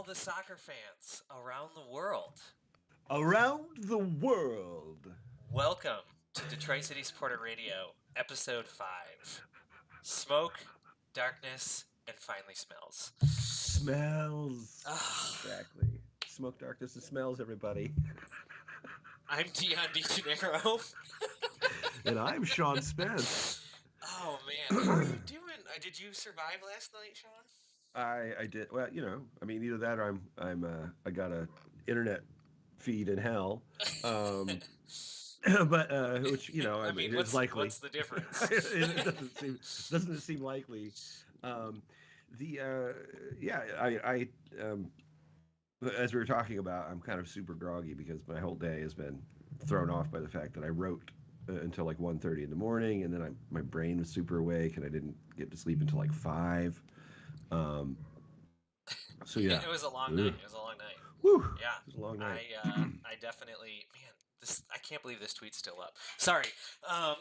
the soccer fans around the world. Around the world. Welcome to Detroit City Supporter Radio, Episode 5. Smoke, darkness, and finally smells. Smells. Ah, Exactly. Smoke, darkness, and smells, everybody. I'm Dion DeGennaro. And I'm Sean Spence. Oh man, how are you doing? Did you survive last night, Sean? I did well, I mean, either that or I got a internet feed in hell. Um, but which I I mean, mean, it's likely. what's the difference? It doesn't seem likely. Um, the yeah, as we were talking about, I'm kind of super groggy because my whole day has been thrown off by the fact that I wrote until like 1:30 in the morning, and then my brain was super awake, and I didn't get to sleep until like 5. Um, so yeah, It was a long night. Ugh. It was a long night. Whew, Yeah, it was a long night. I definitely, man, I can't believe this tweet's still up. Sorry, I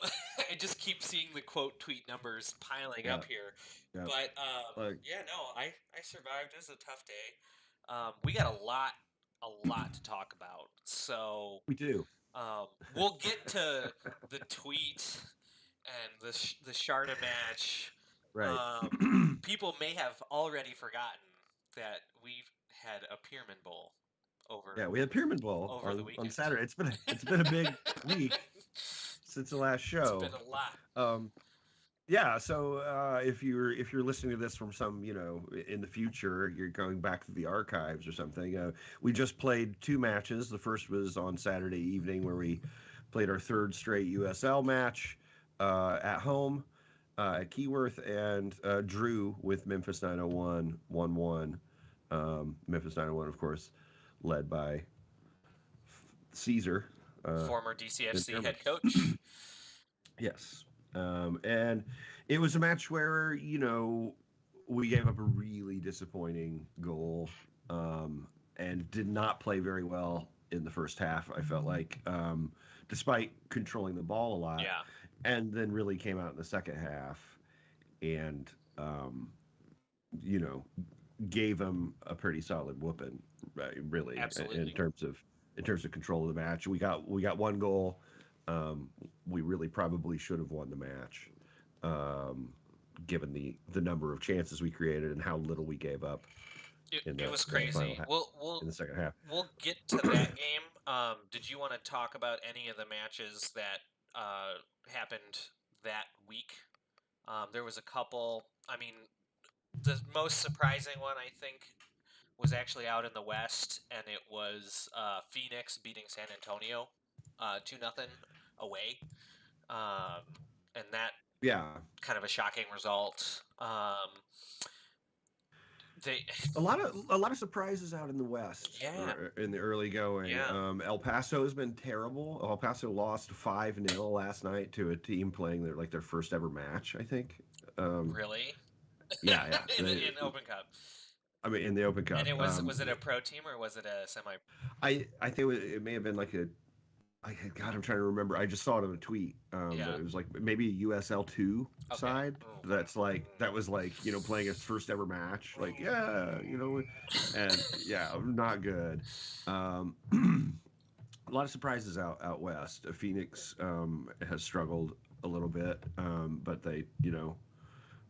just keep seeing the quote tweet numbers piling Yeah, up here. yeah. But Like yeah, no, I survived. It was a tough day. We got a lot to talk about. So we do. we'll get to the tweet and the Sharta match. Right. People may have already forgotten that we've had a Pirmann Bowl over Yeah, we had Pirmann Bowl over the on weekend. Saturday. It's been a big week since the last It's show. been a lot. Yeah, so if you're listening to this from some in the future, you're going back to the archives or something. We just played 2 matches. The first was on Saturday evening where we played our third straight USL match at home at Keyworth and drew with Memphis 901 1-1. Memphis 901, of course, led by Caesar, Former in DCFC Germany. head coach. Yes. And it was a match where, we gave up a really disappointing goal and did not play very well in the first half, I felt like, despite controlling the ball a lot. Yeah. And then really came out in the second half and, you know, gave them a pretty solid whooping, right, really, Absolutely. in terms of control of the match. We got one goal. We really probably should have won the match, um, given the number of chances we created and how little we gave up in It the was final crazy. half, in the second half. We'll get to that game. Did you want to talk about any of the matches that happened that week? There was a couple. I mean, the most surprising one I think was actually out in the West, and it was Phoenix beating San Antonio 2-0 away, um, and that Yeah, kind of a shocking result. They, a lot of surprises out in the West yeah, in the early going. yeah, El Paso has been terrible. El Paso lost 5-0 last night to a team playing their first ever match, I think. Um, really. yeah, yeah. in Open Cup, I mean, in the Open and Cup. was it a pro team or was it a semi? I think it may have been like God, I'm trying to remember. I just saw it in a tweet. Yeah. But it was like maybe a USL2 Okay. side. Oh. That was like playing its first ever match. Like and yeah, not good. Um, a lot of surprises out west. Phoenix has struggled a little bit, but they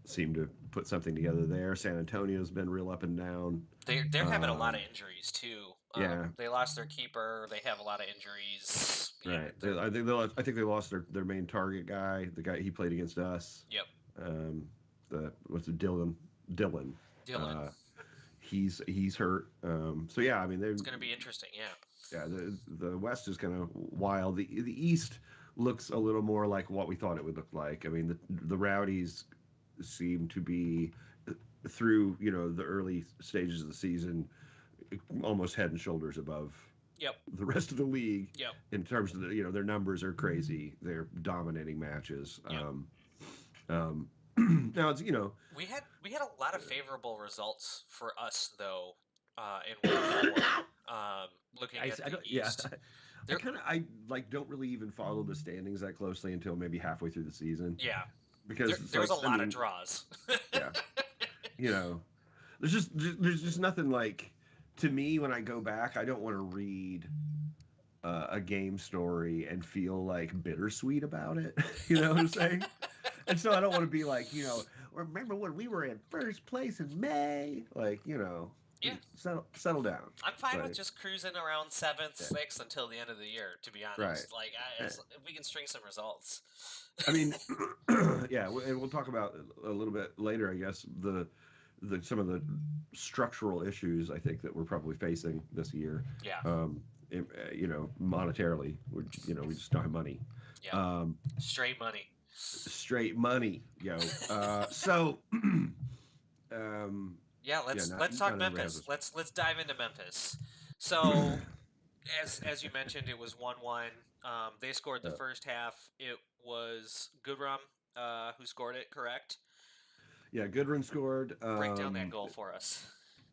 seem to put something together there. San Antonio's been real up and down. They're having a lot of injuries too. Yeah. They lost their keeper. They have a lot of injuries. Yeah, Right. I think they lost their main target guy, the guy he played against us. Yep. What's it, Dylan? Dylan. Dylan. He's hurt. So yeah, I mean It's going to be interesting. Yeah. yeah, the West is kind of wild. The East looks a little more like what we thought it would look like. I mean, the Rowdies seem to be through the early stages of the season almost head and shoulders above Yep. the rest of the league. Yep. In terms of their numbers are crazy. They're dominating matches. Yep. Now it's We had a lot of favorable results for us though in week 4. Looking at the East. I don't really even follow the standings that closely until maybe halfway through the season. Yeah. Because there was a lot of draws. Yeah. There's just nothing like to me, when I go back, I don't want to read a game story and feel like bittersweet about it. You know what I'm saying? And so I don't want to be like, remember when we were in first place in May? Like, Yeah, settle down. I'm fine with Like, just cruising around seventh, yeah, sixth until the end of the year. To be right. honest, like Eh, if we can string some results. I mean, yeah, and we'll talk about a little bit later, I guess, the some of the structural issues I think that we're probably facing this year. Yeah, Monetarily, we just don't have money. yep. Um, Straight money. Straight money, yo. So, Yeah, yeah, let's not talk everybody has Memphis. this. Let's dive into Memphis. So as you mentioned, it was 1-1. They scored the Uh, first half. It was Goodrum who scored it. Correct. yeah, Goodwin scored. Break down that goal for us.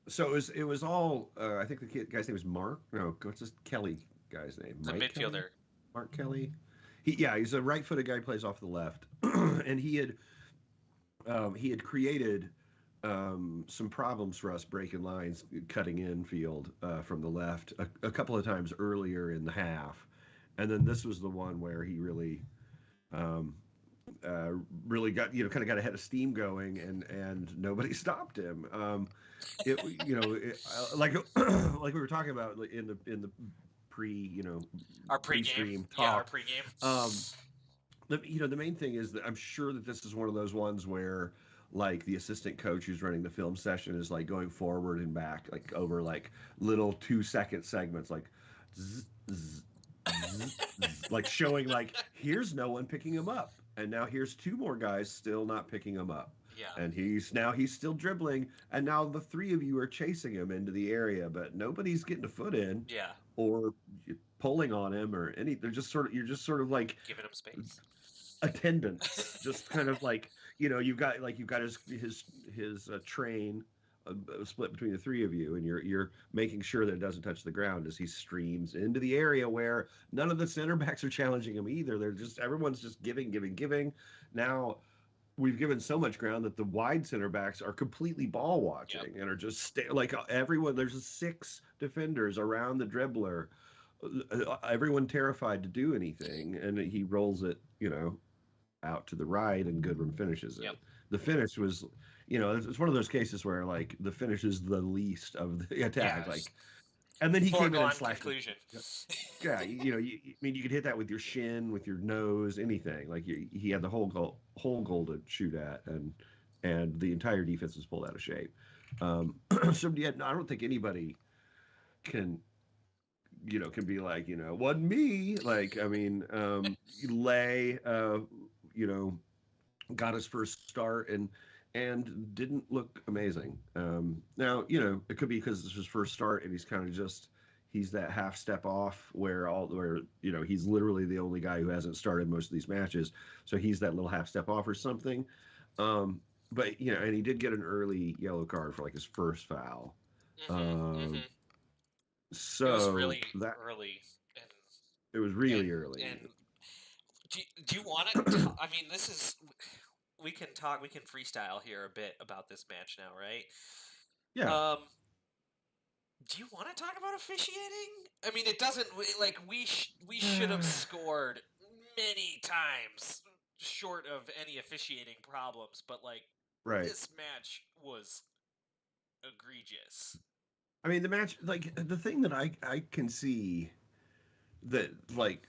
So it was all. I think the guy's name is Mark. No, what's this Kelly guy's name? The Mike Kelly. midfielder. Mark Kelly. He's a right-footed guy who plays off the left, and he had created some problems for us breaking lines, cutting in field from the left a couple of times earlier in the half, and then this was the one where he um, really got kind of got ahead of steam going, and nobody stopped him. Like like we were talking about in the Our pregame. pre-stream Yeah, our talk. pregame. Um, the main thing is that I'm sure that this is one of those ones where like the assistant coach who's running the film session is like going forward and back like over like little 2-second segments like zzz, zzz, zzz, zzz, like showing like here's no one picking him up and now here's two more guys still not picking him up Yeah. and he's still dribbling and now the three of you are chasing him into the area but nobody's getting a foot in Yeah. or pulling on him or any they're just sort of you're just sort of like Giving him space. attendance just kind of like you've got his train split between the three of you and you're making sure that it doesn't touch the ground as he streams into the area where none of the center backs are challenging him either they're just everyone's just giving now we've given so much ground that the wide center backs are completely ball Yep. watching and are just like everyone there's 6 defenders around the dribbler everyone terrified to do anything and he rolls it out to the right and Goodwin finishes Yep. it. The finish was, it's one of those cases where like the finish is the least of the attack. Yeah. Like, and then he came in and Foregone slashed it. conclusion. Yeah, I mean, you could hit that with your shin, with your nose, anything. Like he had the whole goal to shoot at, and the entire defense was pulled out of shape. So yeah, no, I don't think anybody can can be like wasn't me. Like I mean, Lay, you know got his first start and didn't look amazing. Now it could be because it's his first start and he's kind of just he's that half step off where he's literally the only guy who hasn't started most of these matches, so he's that little half step off or something. But and he did get an early yellow card for like his first foul. Mhm. Um, Mhm. It was so really that early, and it was and really early. and do you want to? I mean, this is we can talk. We can freestyle here a bit about this match now, right? Yeah, Um, do you want to talk about officiating? I mean, it doesn't like we should have scored many times short of any officiating problems, but like right. this match was egregious. I mean, the match, like the thing that I can see that like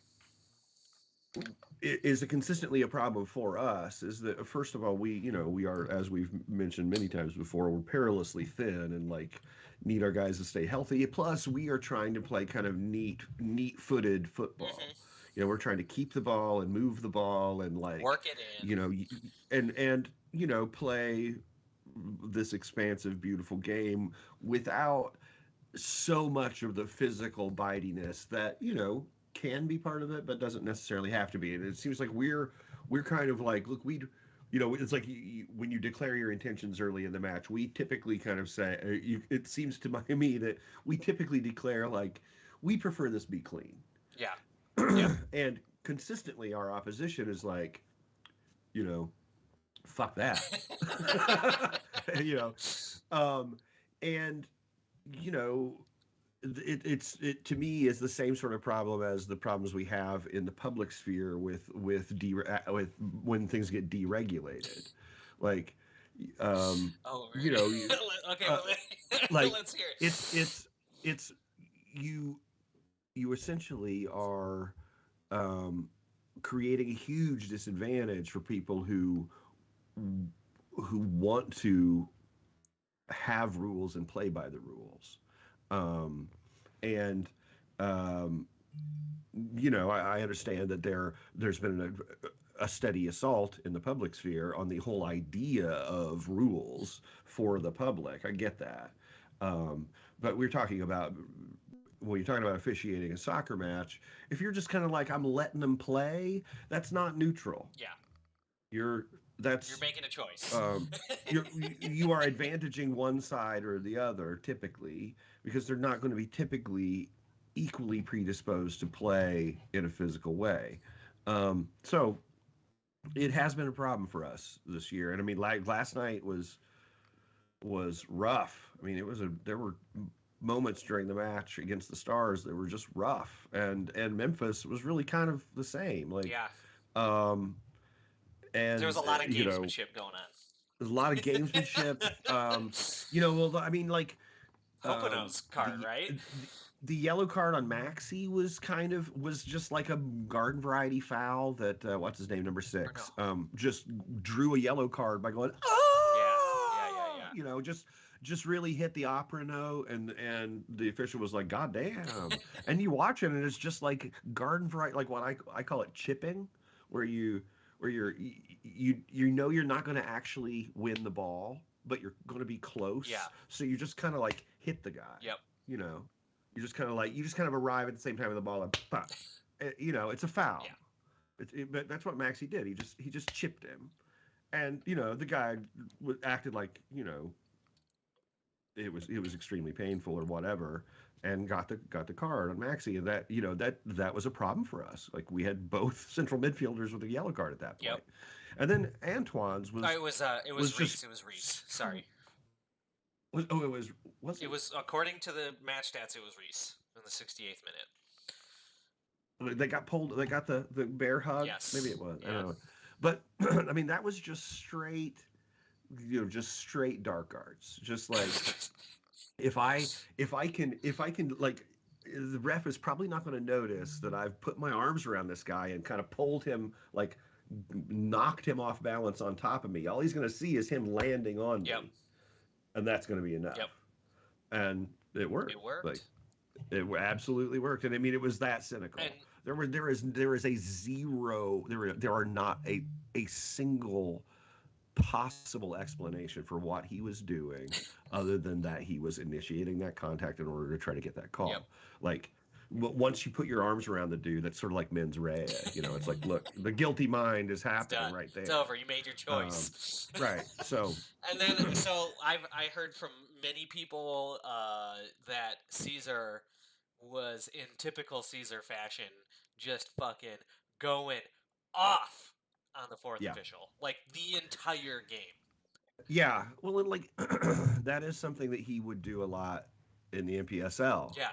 is a consistently a problem for us is that first of all we are as we've mentioned many times before we're perilously thin and like need our guys to stay healthy. Plus, we are trying to play kind of neat-footed football. Hmm. We're trying to keep the ball and move the ball and like Work it in. you know and play this expansive, beautiful game without so much of the physical bitiness that can be part of it, but doesn't necessarily have to be. And it seems like we're kind of like, look, it's like when you declare your intentions early in the match, we typically kind of say, it seems to me that we typically declare like we prefer this be clean, Yeah. Yep. and consistently our opposition is like, you know, fuck that, you know, um, and you know, it to me is the same sort of problem as the problems we have in the public sphere with when things get deregulated, like, um, Oh, you know, okay. uh, Well, like let's hear it. it's it's it's you you essentially are, um, creating a huge disadvantage for people who want to have rules and play by the rules. Um, and um, I understand that there's been a steady assault in the public sphere on the whole idea of rules for the public. I get that. Um, but we're talking about when you're talking about officiating a soccer match, if you're just kind of like, I'm letting them play, that's not neutral. Yeah, You're you're that's making a choice. um, you are advantaging one side or the other typically, because they're not going to be typically equally predisposed to play in a physical way. So it has been a problem for us this year, and I mean, like last night was rough. I mean, there were moments during the match against the Stars that were just rough, and Memphis was really kind of the same. Like, Yeah, um, there was and a lot of gamesmanship going on. there's a lot of gamesmanship. Well, I mean, like, um, Pocono's card, the, right? the yellow card on Maxi was just like a garden variety foul that, what's his name, number Or no? six, just drew a yellow card by going, Yeah, yeah, yeah, ah, yeah. just really hit the opera note, and the official was like, God damn. And you watch it, and it's just like garden variety, like what I call it chipping, where you're not going to actually win the ball, but you're going to be Yeah. close. So you just kind of like hit the guy. Yep. You know, you just kind of arrive at the same time with the ball, and pop. It's a foul. Yeah. But that's what Maxi did. He just chipped him, and the guy acted like, it was extremely painful or whatever, and got the card on Maxi, and that was a problem for us. Like, we had both central midfielders with a yellow card at that Yep. point, and then Antoine's It was was just Reese. It was Reese. Sorry. was It it was according to the match stats. It was Reese in the 68th minute. they got pulled, they got the bear hug, maybe Yes. it was, I Yeah. don't know, but I mean, that was just straight, just straight dark arts, just like, if I can, like, the ref is probably not going to notice that I've put my arms around this guy and kind of pulled him, like, knocked him off balance on top of me. All he's going to see is him landing on Yep. me, and that's going to be Yep. enough. And it It worked. Like, worked. it absolutely worked. And I mean, it was that And cynical. There is a zero. There are not a single possible explanation for what he was doing, other than that he was initiating that contact in order to try to get that yep. call. Like, once you put your arms around the dude, that's sort of like mens rea. It's like, look, the guilty mind is It's happening done. right It's there. over. You made your Um, choice. right. So, And then, so I heard from many people that Caesar was in typical Caesar fashion, just fucking going off on the fourth yeah, official, like the entire game. yeah. Well, and like, that is something that he would do a lot in the NPSL. Yeah,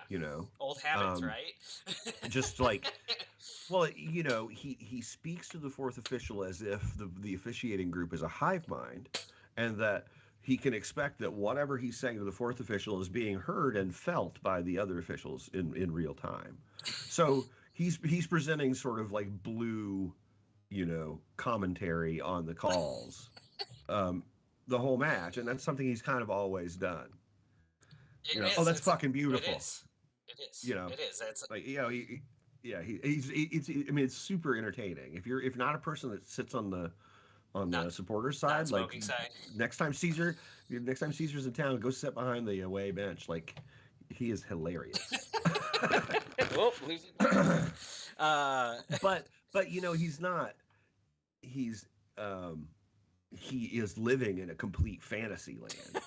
old habits, Um, right? just like, well, he speaks to the fourth official as if the officiating group is a hive mind, and that he can expect that whatever he's saying to the fourth official is being heard and felt by the other officials in real time. So he's presenting sort of like blue, commentary on the calls, um, the whole match, and that's something he's kind of always done. It Oh, is. that's fucking It beautiful. is. It is. You know, It is. That's like, yeah, I mean, it's super entertaining. If not a person that sits on the not supporter not side, like, smoking side. next time Caesar, next time Caesar's in town, go sit behind the away bench. Like, he is hilarious. Oh, losing my. but he's not. He's he is living in a complete fantasy land.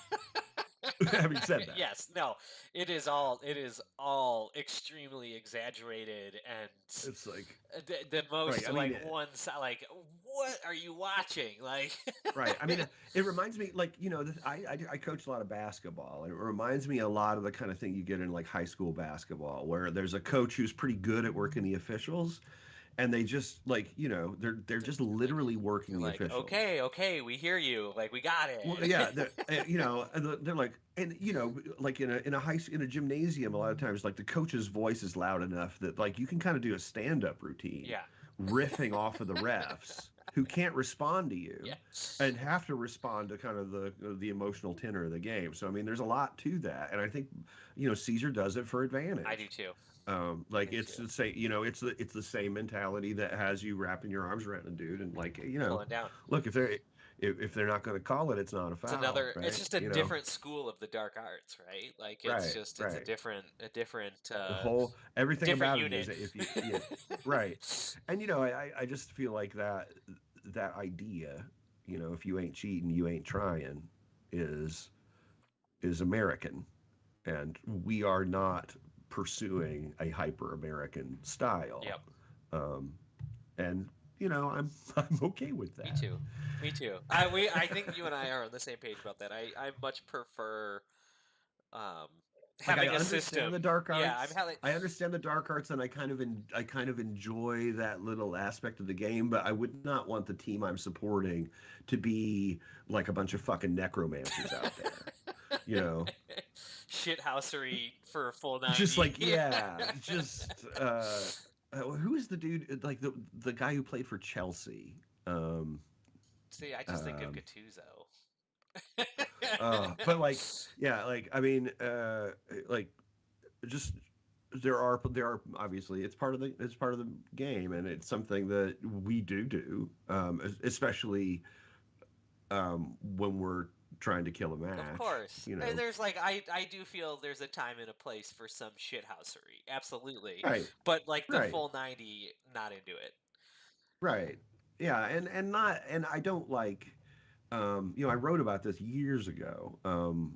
Having said that, Yes, no, it is all extremely exaggerated and it's like the right. most I mean, like one side. Like, what are you watching? Like, right. I mean, it reminds me, like, I coach a lot of basketball, and it reminds me a lot of the kind of thing you get in like high school basketball, where there's a coach who's pretty good at working the officials, and they just like, they're just literally working they're the like, officials. okay, okay, we hear you. Like, we got Well, it. yeah, and they're like, and like in a gymnasium, a lot of times, like the coach's voice is loud enough that like you can kind of do a stand-up routine, Yeah, riffing off of the refs who can't respond to yeah, you, and have to respond to kind of the emotional tenor of the game. So I mean, there's a lot to that, and I think Caesar does it for I do advantage. too. I Like do it's too. the same, it's the same mentality that has you wrapping your arms around a dude and like, Pulling down. look, if they're not going to call it, it's not a It's foul, another. It's right? just a different school of the dark arts, right? Like, Right, it's right. a different, The whole everything different about it is unit. that if you, yeah, right. And I just feel like that idea, if you ain't cheating, you ain't trying, is is American, and we are not pursuing a hyper American style. Yep. Um, and I'm okay with Me that. too. Me too. I think you and I are on the same page about that. I much prefer um Like I having a understand system. the dark Yeah, I'm arts. having I understand the dark arts, and I kind of enjoy that little aspect of the game. But I would not want the team I'm supporting to be like a bunch of fucking necromancers out there. You know, shithousery for a full just 90. like yeah, just who is the dude like the guy who played for Chelsea? Um, See, I just think of um, Gattuso. but like yeah, like I mean, like just there are obviously it's part of the game, and it's something that we do especially when we're trying to kill a Of match, course. And there's like I do feel there's a time and a place for some shithousery. Absolutely. right, But like the right, full 90, not into it. right, yeah, and not and I don't like I wrote about this years ago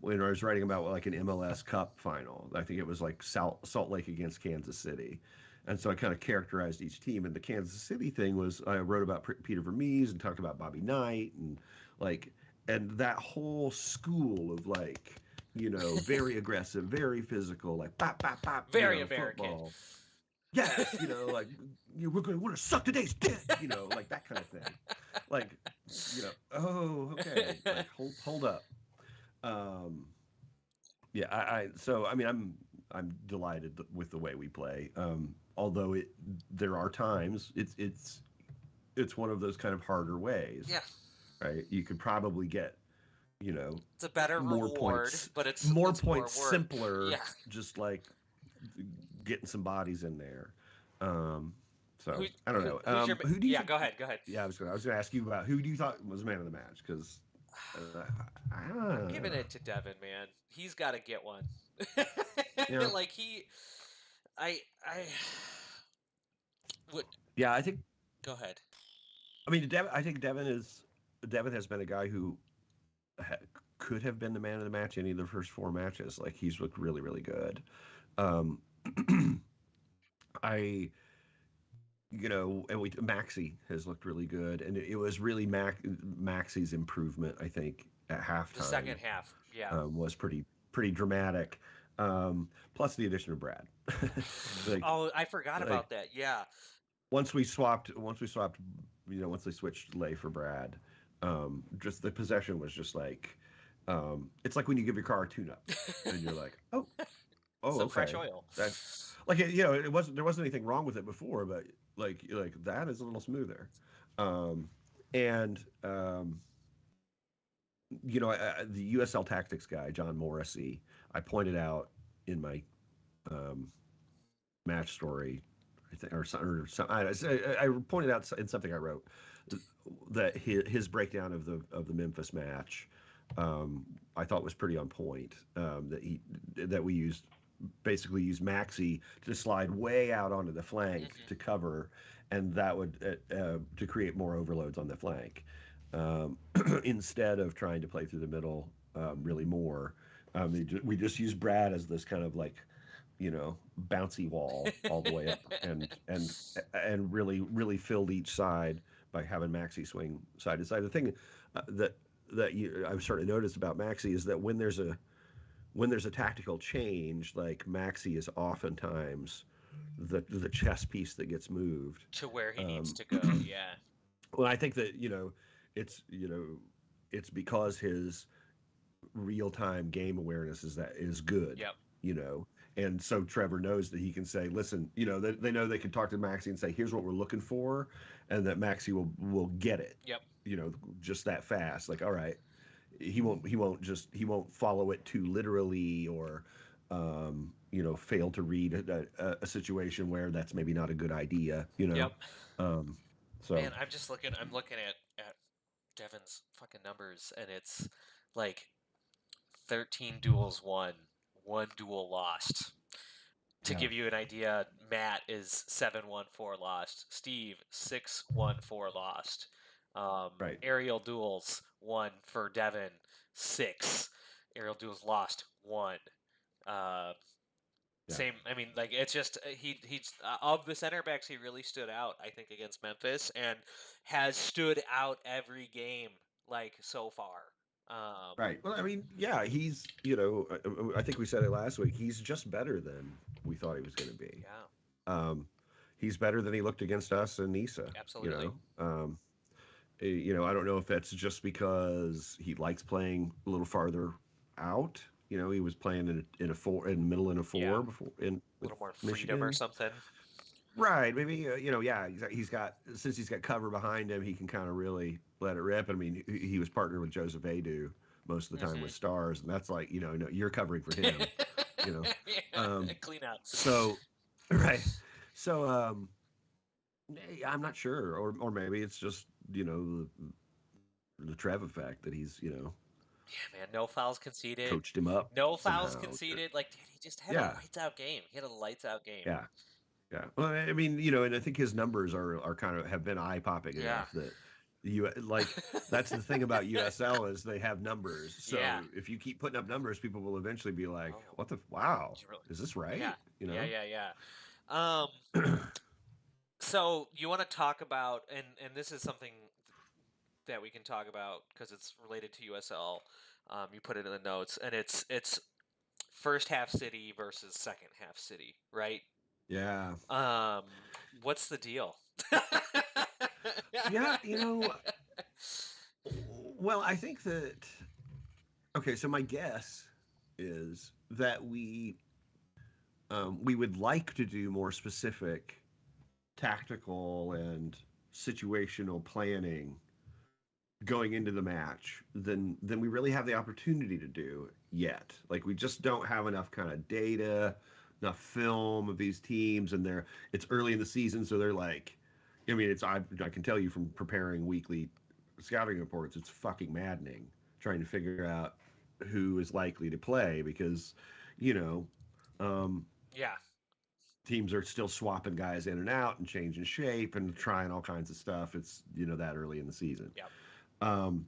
when I was writing about like an MLS Cup final. I think it was like Salt Lake against Kansas City. And so I kind of characterized each team. And the Kansas City thing was I wrote about Peter Vermees and talked about Bobby Knight like, and that whole school of like, very aggressive, very physical, like pop, pop, pop, Very American. football. Yes, like we're going to want to suck today's dick, like that kind of thing. Like, oh, okay, like hold up. Um, yeah, so I mean, I'm delighted with the way we play. Although there are times it's one of those kind of harder ways, Yeah. right? You could probably get, you know, It's a better more reward, points, but more it's more points work. simpler, Yeah. just like getting some bodies in there. Um, Who so I don't know. who's your Who do you Yeah, think? go ahead, go ahead. Yeah, I was gonna ask you about who do you thought was man of the match because uh, I'm giving ah, it to Devin, man. He's got to get one. yeah, Like I would yeah. I think go ahead. I mean I think Devin has been a guy who ha- could have been the man of the match any of the first four matches. Like he's looked really really good. Um, I and Maxi has looked really good, and it was really Maxi's improvement. I think at The second halftime half, yeah. was pretty dramatic. Plus the addition of Brad, like Oh, I forgot like about that. Yeah. once we swapped, once they switched Lay for Brad, just the possession was just like, it's like when you give your car a tune-up, and you're like, oh, Some fresh okay, oil. that like there wasn't anything wrong with it before, but like that is a little smoother, and the USL Tactics guy John Morrissey, I pointed out in my um, match story, I think, or some, I pointed out in something I wrote that his breakdown of the Memphis match, I thought was pretty on point. That we basically used Maxi to slide way out onto the flank Hmm. to cover, and that would to create more overloads on the flank, instead of trying to play through the middle really more. We just use Brad as this kind of like, bouncy wall all the way up, and really filled each side by having Maxi swing side to side. The thing that I've started to notice about Maxi is that when there's a tactical change, like Maxi is oftentimes the chess piece that gets moved. To where he needs Um, to go. Yeah. well, I think that it's it's because his real time game awareness is good, Yep. you know. And so Trevor knows that he can say, listen, they know they can talk to Maxie and say, here's what we're looking for, and that Maxie will get it, Yep. just that fast. Like, all right, he won't follow it too literally, or fail to read a situation where that's maybe not a good idea, Yep. um, so Man, I'm looking at Devin's fucking numbers, and it's like 13 duels won, one duel lost. To yeah, give you an idea, Matt is 7-1-4 lost. Steve 6-1-4 lost. right, Aerial duels one for Devin 6. Aerial duels lost 1. Uh, yeah, Same. I mean, like it's just he's of the center backs, he really stood out. I think against Memphis and has stood out every game like so far. Um, right. Well, I mean, yeah, he's, I think we said it last week. He's just better than we thought he was going to be. yeah, Um, he's better than he looked against us and Nisa. absolutely. I don't know if that's just because he likes playing a little farther out. He was playing in a four in the middle in a Yeah, four before in a with little more freedom or Michigan. something. Right. Maybe yeah. He's got since he's got cover behind him, he can kind of really let it rip. I mean, he was partnered with Joseph Adu most of the time with Hmm. Stars, and that's like no, you're covering for him. You know. Yeah, Um, clean out. so right. So I'm not sure, or maybe it's just the Trev effect that he's Yeah, man, no fouls conceded. coached him up No fouls somehow. conceded. Like, dude, he just had a Yeah, lights out game. He had a lights out game. yeah, yeah. Well, I mean, and I think his numbers are kind of have been eye popping Yeah. enough that you like that's the thing about USL is they have numbers. Yeah. So if you keep putting up numbers, people will eventually be like, Oh, "What the wow, did you really? is this Yeah. right?" Yeah, yeah, yeah. Um, so you want to talk about and this is something that we can talk about because it's related to USL. You put it in the notes, and it's first half City versus second half City, right? Yeah, Um, what's the deal? yeah. Well, I think that okay. So my guess is that we would like to do more specific tactical and situational planning going into the match than we really have the opportunity to do yet. Like we just don't have enough kind of data, enough film of these teams, and it's early in the season, so they're like, I mean, I can tell you from preparing weekly scouting reports, it's fucking maddening trying to figure out who is likely to play because, you know, um, Yeah. teams are still swapping guys in and out and changing shape and trying all kinds of stuff. It's that early in the season. Yep. Um,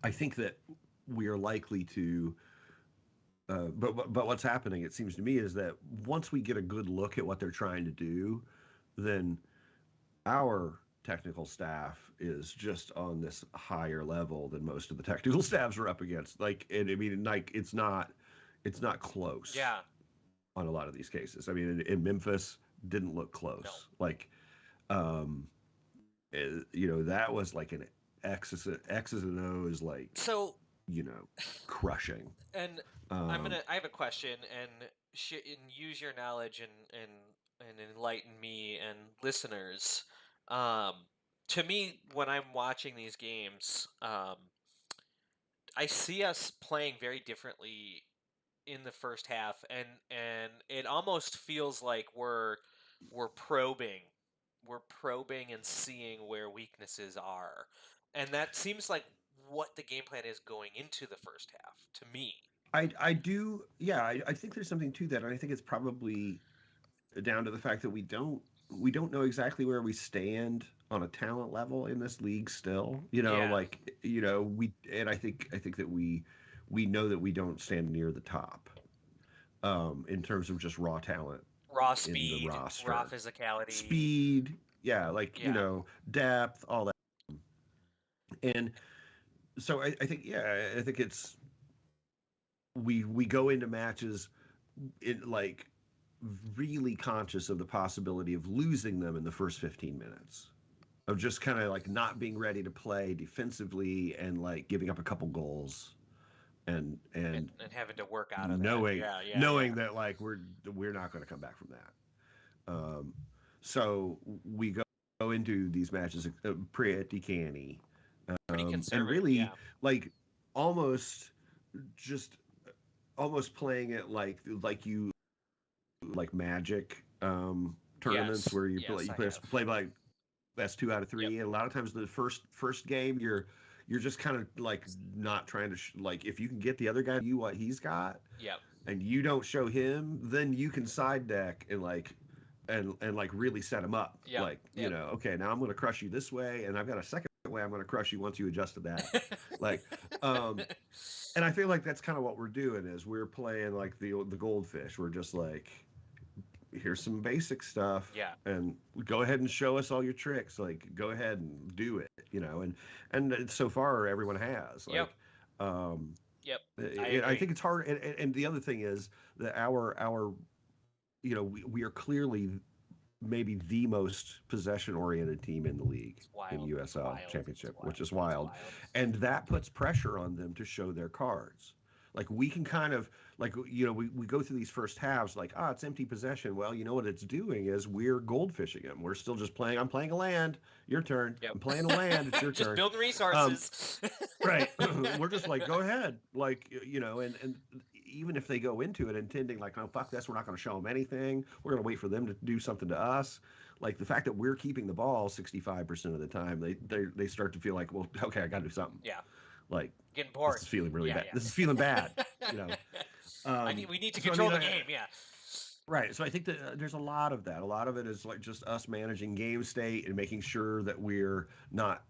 I think that we are likely to, but what's happening? It seems to me is that once we get a good look at what they're trying to do, then our technical staff is just on this higher level than most of the technical staffs are up against. Like, and I mean, like it's not close Yeah. on a lot of these cases. I mean, in Memphis, didn't look No. close. Like, um, that was like an X's and O's, like So, you know, crushing. and Um, I have a question, and use your knowledge and enlighten me and listeners. Um, to me, when I'm watching these games, I see us playing very differently in the first half, and it almost feels like we're probing, we're probing and seeing where weaknesses are, and that seems like what the game plan is going into the first half to me. I do, yeah. I think there's something to that, and I think it's probably down to the fact that we don't know exactly where we stand on a talent level in this league still. Yeah. Like we and I think that we know that we don't stand near the top in terms of just raw talent Raw in the speed, raw roster. physicality. Speed, yeah, like, Yeah. depth, all that. And so I think, yeah, I think it's we go into matches like really conscious of the possibility of losing them in the first 15 minutes, of just kind of like not being ready to play defensively and like giving up a couple goals and And having to work out of that. knowing Yeah, yeah, yeah. knowing that like we're not going to come back from that. Um, so we go into these matches pretty canny, Pretty and conservative, really yeah. like almost just almost playing it like you like Magic tournaments Yes. where Yes, you I have. play like best 2 out of 3, Yep. and a lot of times the first game you're just kind of like not trying to like if you can get the other guy to you what he's got Yep. and you don't show him, then you can side deck and like and like really set him up. Yep. Like, Yep. okay, now I'm going to crush you this way, and I've got a second way I'm going to crush you once you adjust to that. Like, and I feel like that's kind of what we're doing is we're playing like the goldfish. We're just like, here's some basic stuff, Yeah. and go ahead and show us all your tricks. Like, go ahead and do it. And so far everyone has Yep. like. Um, Yep. I I agree. think it's hard, and the other thing is that our we are clearly maybe the most possession oriented team in the league It's in wild. It's USL wild. It's Championship, which wild. is It's wild, wild. and that puts pressure on them to show their cards. Like we can kind of like we go through these first halves like it's empty possession. Well, you know what it's doing is we're goldfishing them. We're still just playing. I'm playing a land. Your turn. Yep. I'm playing a land. It's your Just turn. building Um, resources. Right. We're just like, go ahead. Like, and even if they go into it intending like, oh, fuck this, we're not going to show them anything. We're going to wait for them to do something to us. Like the fact that we're keeping the ball 65% of the time, they start to feel like, well, okay, I got to do something. Yeah. Like Getting this bored. is feeling really Yeah, bad. This is feeling bad, you know. yeah. We need to So I control mean, the game. Yeah. right. So I think that there's a lot of that. A lot of it is like just us managing game state and making sure that we're not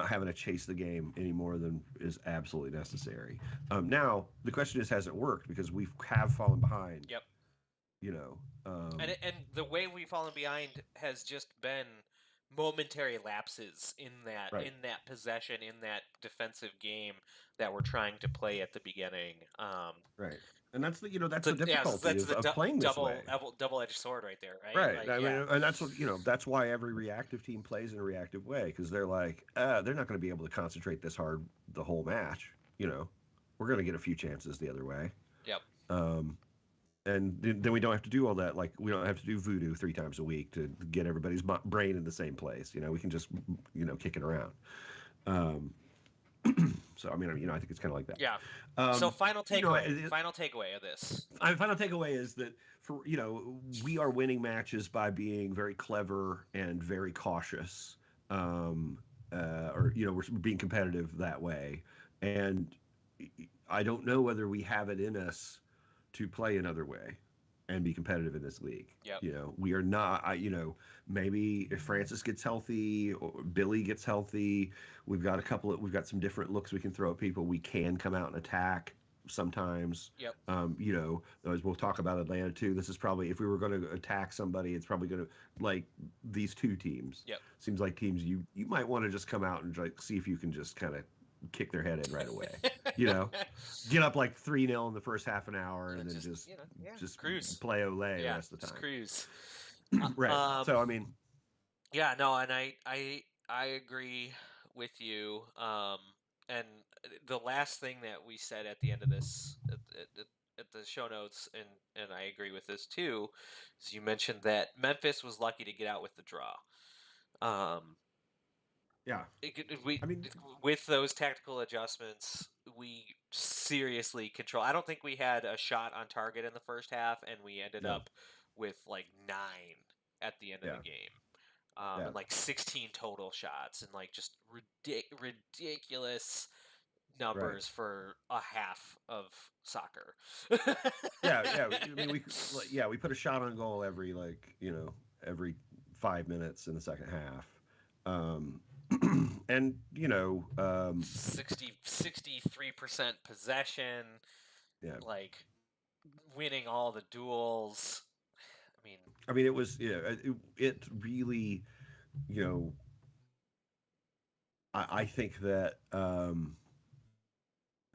having to chase the game any more than is absolutely necessary. Now the question is, has it worked? Because we have fallen behind. Yep. You know. And the way we've fallen behind has just been momentary lapses Right. in that possession, in that defensive game that we're trying to play at the beginning. Right. And that's that's So the yeah, difficulty that's of, the playing this way. double edged sword right there, right? Right. Like I mean, yeah, and that's what that's why every reactive team plays in a reactive way because they're like, they're not going to be able to concentrate this hard the whole match. We're going to get a few chances the other way. yep, Um, and then we don't have to do all that. Like we don't have to do voodoo 3 times a week to get everybody's brain in the same place. We can just kick it around. Um, so I mean, I think it's kind of like that. yeah. So Um, final takeaway of this. my final takeaway is that for we are winning matches by being very clever and very cautious, or we're being competitive that way. And I don't know whether we have it in us to play another way and be competitive in this league. Yep, We are not. Maybe if Francis gets healthy or Billy gets healthy, we've got some different looks we can throw at people. We can come out and attack sometimes. yep, As we'll talk about Atlanta too. This is probably if we were going to attack somebody, it's probably going to like these two teams. yep. Seems like teams you might want to just come out and like see if you can just kind of kick their head in right away. You know, get up like 3-0 in the first half an hour and then just yeah, just cruise. play Olay the Yeah, rest of the just time. cruise. Right. So I mean, Yeah, no, and I agree with you. And the last thing that we said at the end of this at the show notes, and I agree with this too, is you mentioned that Memphis was lucky to get out with the draw. Um, yeah. we I mean, with those tactical adjustments, we seriously control. I don't think we had a shot on target in the first half, and we ended no. up with like 9 at the end of the Yeah. game. Yeah. And like 16 total shots and like just ridiculous Right. numbers for a half of soccer. Yeah. Yeah. I mean, we put a shot on goal every every 5 minutes in the second half. Um, And you know, 63% possession, yeah. like winning all the duels. I mean, I mean, it was yeah. It really, you know, I think that I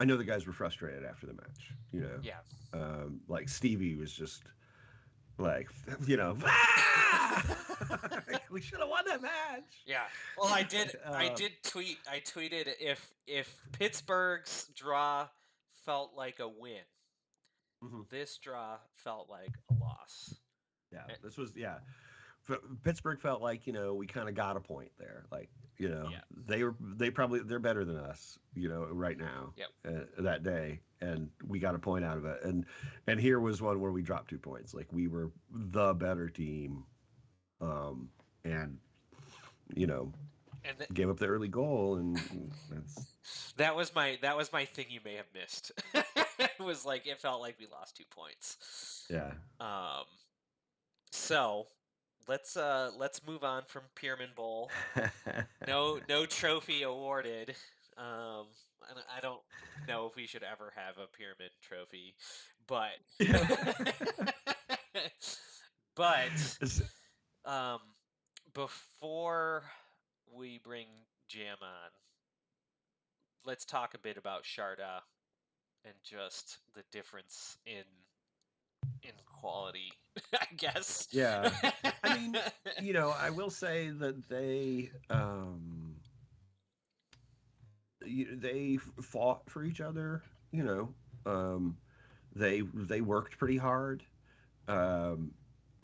know the guys were frustrated after the match. You yeah. know, like Stevie was just like, you know, ah! We should have won that match. Yeah. Well, I did. I Uh, did tweet. I tweeted if Pittsburgh's draw felt like a win, mhm. this draw felt like a loss. Yeah, Eh, this was yeah. Pittsburgh felt like we kind of got a point there. Like Yeah. they're better than us. Right now Yep. that day, and we got a point out of it. And here was one where we dropped 2 points. Like we were the better team, um, and you know And gave up the early goal, and that's that was my thing you may have missed. It was like it felt like we lost 2 points. yeah. Um. So let's move on from Pirmann Bowl. No trophy awarded. I don't know if we should ever have a pyramid trophy, but but It's- um, before we bring Jam on, let's talk a bit about Sharta and just the difference in quality, I guess. yeah. I mean, I will say that they fought for each other. Um, they worked pretty hard. Um,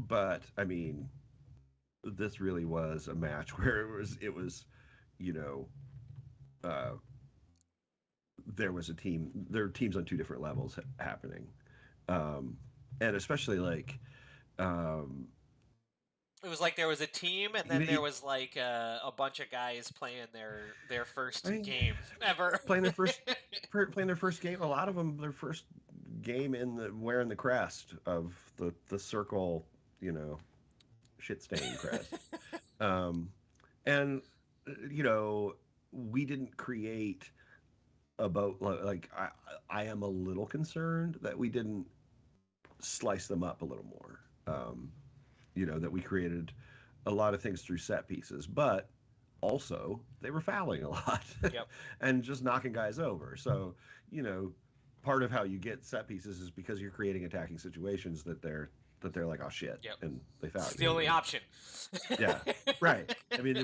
but I mean, this really was a match where it was, you know, uh, there were teams on two different levels happening, um, and especially like, um, It was like there was a team, and then even there was like a bunch of guys playing their I first mean, game ever. playing their first playing their first game. A lot of them their first game in the wearing the crest of the circle, you know, shit stained crest. Um, and you know, we didn't create a boat like I am a little concerned that we didn't slice them up a little more. That we created a lot of things through set pieces, but also they were fouling a lot Yep. and just knocking guys over. So, you know, part of how you get set pieces is because you're creating attacking situations that they're like, oh shit, Yep. and they foul It's the you. only And option. yeah, right. I mean,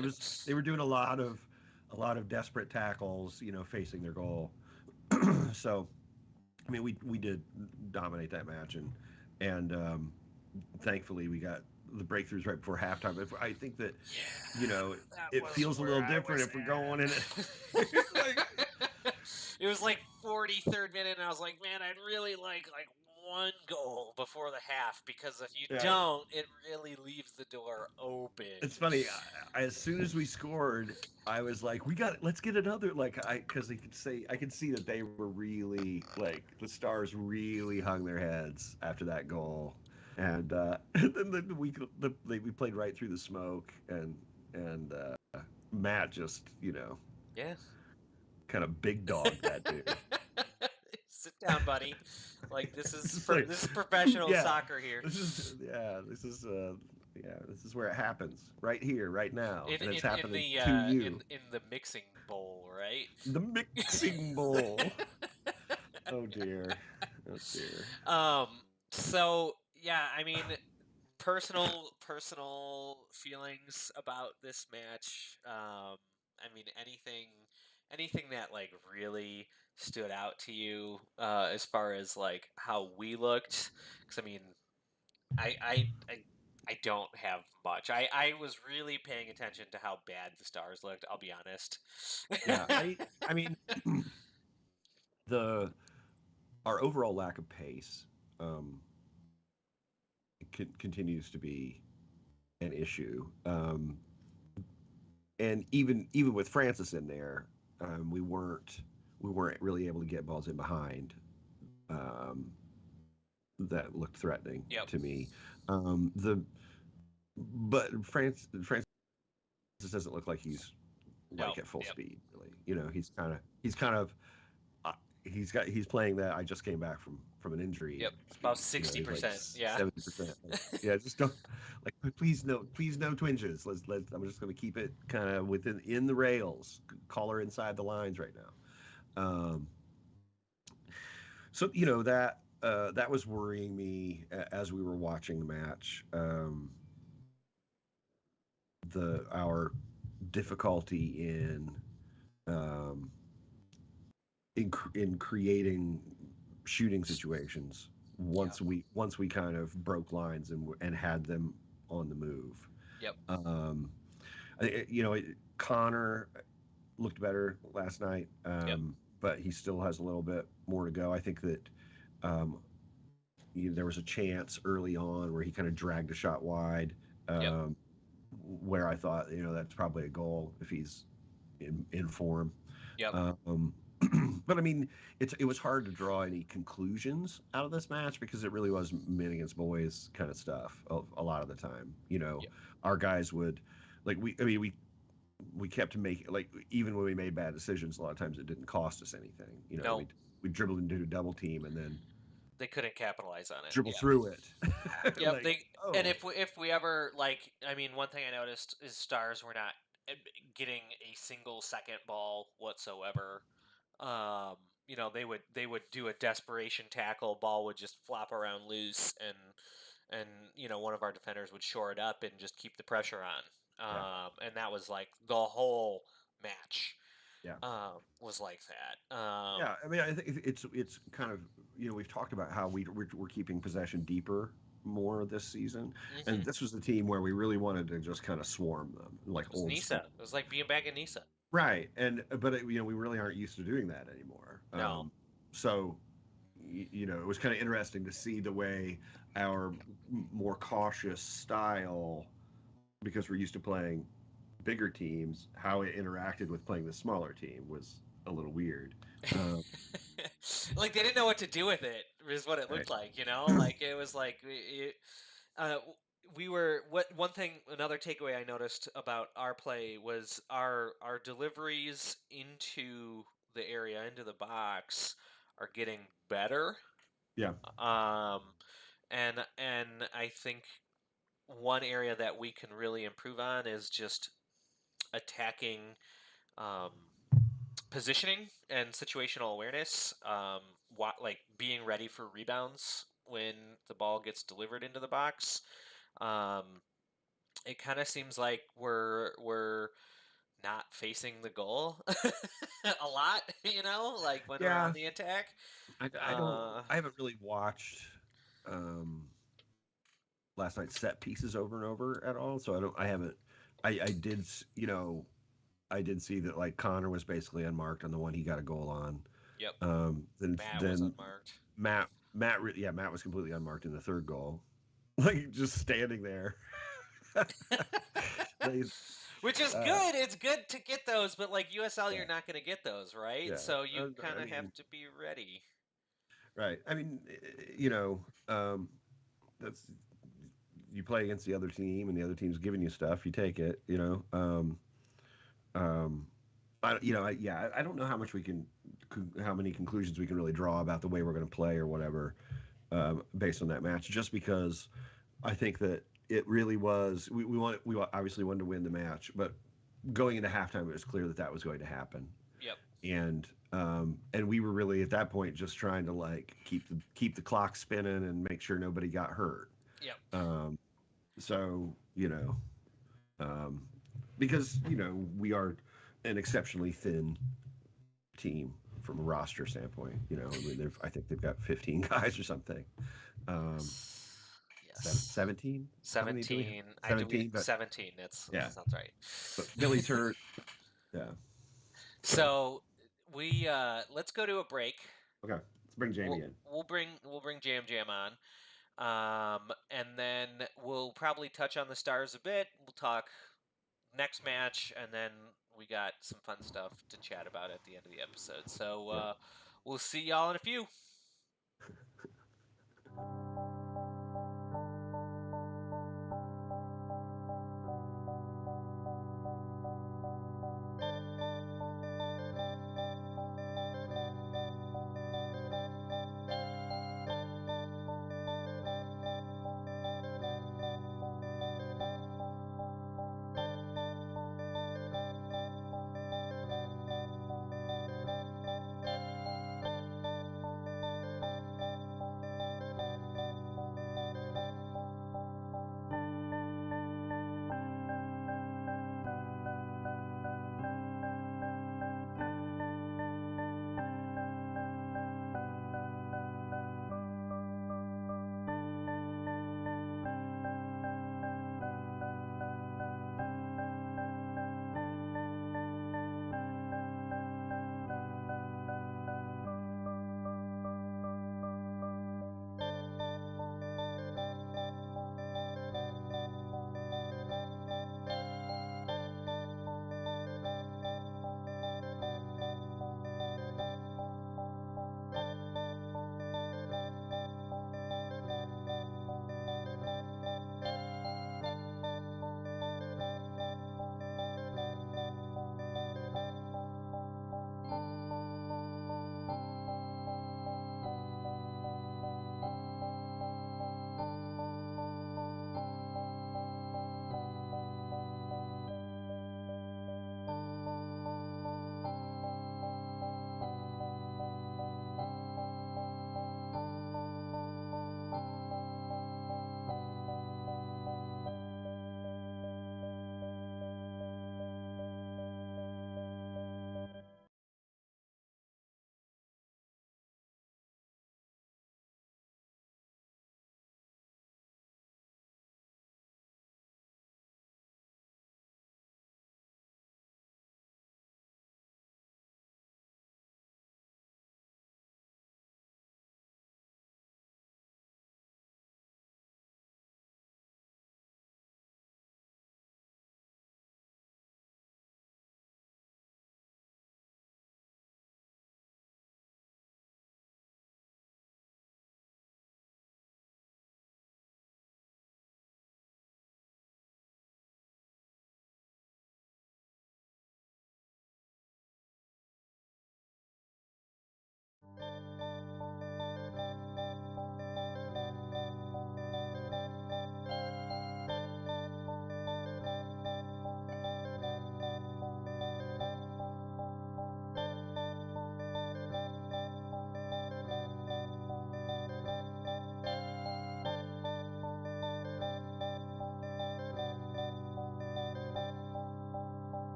they were doing a lot of desperate tackles, facing their goal. So, I mean, we did dominate that match, and thankfully we got the breakthroughs right before halftime. I think that you Yeah, know that it was feels a where little I different was if we're going in it. at. Like, It was like 43rd minute, and I was like, man, I'd really like one goal before the half because if you yeah, don't, it really leaves the door open. it's funny. As soon as we scored, I was like, let's get another. Like because I could see that they were really like the Stars really hung their heads after that goal, and and then we played right through the smoke, and Matt just Yeah. kind of big dog that dude. Sit down, buddy. Like It's just like, this is professional yeah, soccer here. this is where it happens, right here, right now, In and it's in in happening the to you. in the mixing bowl, right? The mixing bowl. Oh dear. Oh dear. um. So yeah, I mean, personal feelings about this match. I mean, anything that like really stood out to you as far as like how we looked? Because I mean, I I. I I don't have much. I was really paying attention to how bad the Stars looked. I'll be honest. Yeah, I mean the our overall lack of pace um continues to be an issue. And even with Francis in there, we weren't really able to get balls in behind um, that looked threatening Yep. to me. The but Francis doesn't look like he's No. like at full Yep. speed. Really, he's kind of uh, he's playing that. I just came back from an injury Yep. About speed. He's like 60%. Yeah. 70%. Like, yeah, just don't like. Please no twinges. Let's. I'm just going to keep it kind of within in the rails. Call her inside the lines right now. So that was worrying me as we were watching the match. The our difficulty um, in creating shooting situations Yeah. once we kind of broke lines and had them on the move. Yep. Um, Connor looked better last night, Yep. but he still has a little bit more to go. I think that um, there was a chance early on where he kind of dragged a shot wide, Yep. um, where I thought that's probably a goal if he's in form. Yep. Um, but I mean, it was hard to draw any conclusions out of this match because it really was men against boys kind of stuff a lot of the time. Yep. Our guys would like we kept making like even when we made bad decisions, a lot of times it didn't cost us anything. No, We dribbled into a double team and then they couldn't capitalize on it. dribble Yeah. through it. Yep. Like, They and oh if we ever like, I mean, one thing I noticed is Stars were not eh, getting a single second ball whatsoever. Um, they would do a desperation tackle, ball would just flop around loose, and one of our defenders would shore it up and just keep the pressure on. yeah, And that was like the whole match. yeah. Was like that. Yeah, I mean, I think it's kind of we've talked about how we're keeping possession deeper more this season, and Mhm. this was the team where we really wanted to just kind of swarm them like It was old school, Nisa. It was like being back in Nisa. right? And but we really aren't used to doing that anymore. No. So it was kind of interesting to see the way our more cautious style, because we're used to playing bigger teams, how it interacted with playing the smaller team was a little weird. Um, Like they didn't know what to do with it. Is what it right. looked like. Like it was like uh, we were. What one thing? Another takeaway I noticed about our play was our deliveries into the area, into the box, are getting better. Yeah. Um, and I think one area that we can really improve on is just attacking. Um, Positioning and situational awareness, like being ready for rebounds when the ball gets delivered into the box. Um, it kind of seems like we're not facing the goal a lot, like when we're on Yeah. the attack. I don't. Uh, I haven't really watched um, last night's set pieces over and over at all, so I don't. I haven't. I did. I did see that like Connor was basically unmarked on the one he got a goal on. yep, Then Matt was then unmarked, Matt was completely unmarked in the third goal, like just standing there. Like, which is uh, good. It's good to get those, but like USL, yeah, you're not going to get those, right? yeah. So you kind I of have mean, to be ready. right. I mean, that's you play against the other team, and the other team's giving you stuff. You take it. Um, I don't know how much how many conclusions we can really draw about the way we're going to play or whatever, based on that match. Just because I think that it really was. We obviously wanted to win the match, but going into halftime, it was clear that that was going to happen, Yep. and we were really at that point just trying to like keep the clock spinning and make sure nobody got hurt. Yep. Um, so um, because we are an exceptionally thin team from a roster standpoint. I mean, I think they've got 15 guys or something. Um, Yes. 17? How many do we have? 17. I do we 17, but 17. That yeah. sounds right. But Billy's hurt. Yeah. So So we let's go to a break. okay, let's bring Jamie in. We'll bring Jam on. And then we'll probably touch on the Stars a bit. We'll talk next match, and then we got some fun stuff to chat about at the end of the episode. So Yeah. we'll see y'all in a few.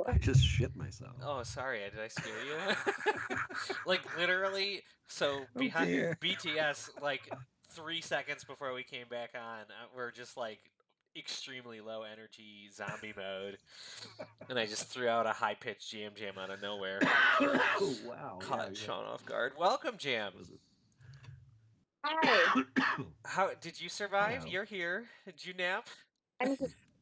I just shit myself. Oh, sorry. Did I scare you? Like literally, so behind Okay. BTS, like 3 seconds before we came back on, we're just like extremely low energy zombie mode, and I just threw out a high pitched jam out of nowhere. Oh wow, yeah, Caught yeah. Sean off guard. Welcome, Jam. Was Hi. it? How did you survive? Hello. You're here. Did you nap? I'm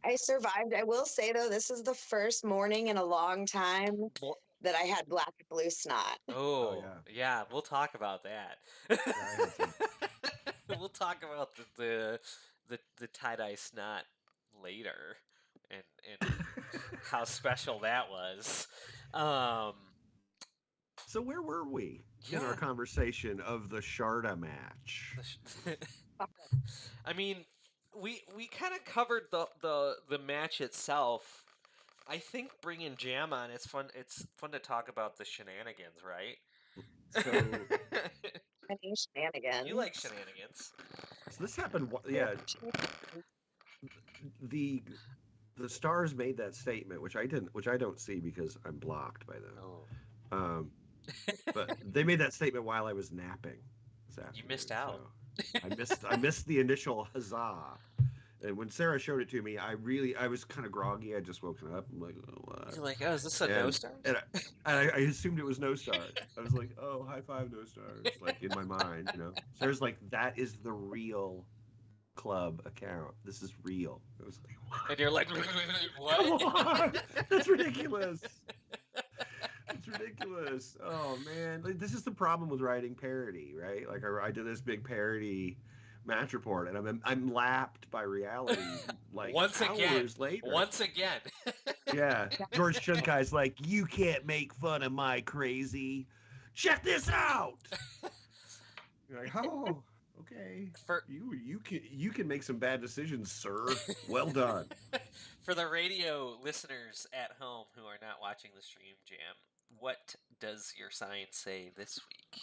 I survived. I will say though, this is the first morning in a long time Bl- that I had black blue snot. Oh Oh, yeah, yeah, we'll talk about that. yeah. I had some. We'll talk about the tie-dye snot later and how special that was. Um, So where were we in our yeah. conversation of the Sharta match? I mean, we kind of covered the match itself. I think bringing Jam on, it's fun to talk about the shenanigans, right? So, Any You like shenanigans. shenanigans. so this happened. I love Yeah, shenanigans. the the stars made that statement, which I didn't, which I don't see because I'm blocked by them. Oh, Um, but they made that statement while I was napping this you afternoon. missed So out. I missed the initial huzzah. And when Sarah showed it to me, I was kind of groggy. I would just woken up. I'm like, oh, what? You're like, oh, is this a no And stars? and I assumed it was no stars. I was like, oh, high five, no stars. Like in my mind. Sarah's like, that is the real club account. This is real. I was like, And you're like, come what? on, that's ridiculous. It's ridiculous. Oh man, like, this is the problem with writing parody, right? Like I did this big parody match report, and I'm lapped by reality like Once again, hours later. once again. Yeah, George Chunkai's like, you can't make fun of my crazy. Check this out. You're like, oh, okay. For You can make some bad decisions, sir. Well done. for the radio listeners at home who are not watching the stream, Jam, what does your sign say this week?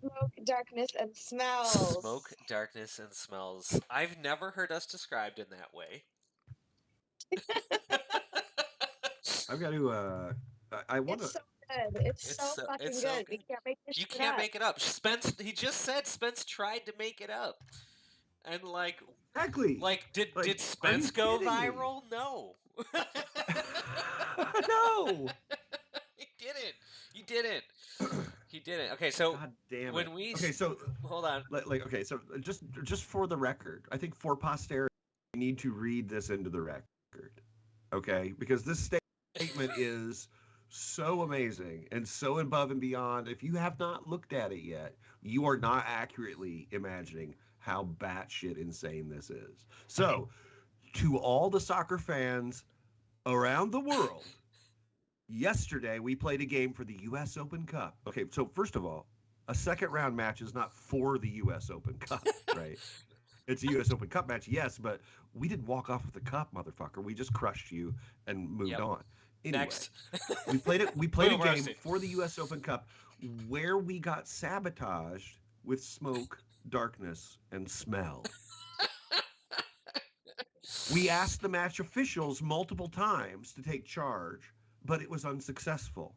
Smoke, darkness, and smells. Smoke, darkness, and smells. I've never heard us described in that way. I've got to. I want It's to. so good. It's so fucking it's so good. We good. can't make this You shit can't up. make it up. Spence, he just said Spence tried to make it up. And Exactly. did Like, did are you Spence go kidding me? viral? No. No. He didn't. He didn't. He didn't. Okay, so God damn it. when we Okay, so hold on. okay, so just for the record, I think for posterity, we need to read this into the record, okay? Because this statement is so amazing and so above and beyond. If you have not looked at it yet, you are not accurately imagining how batshit insane this is. So, to all the soccer fans around the world, yesterday we played a game for the U.S. Open Cup. Okay, so first of all, a second round match is not for the U.S. Open Cup, right? It's a U.S. Open Cup match, yes, but we didn't walk off with the cup, motherfucker. We just crushed you and moved Yep. on. Anyway, Next. we played it. We played a Boom game roasted. for the U.S. Open Cup where we got sabotaged with smoke, darkness, and smell. We asked the match officials multiple times to take charge, but it was unsuccessful.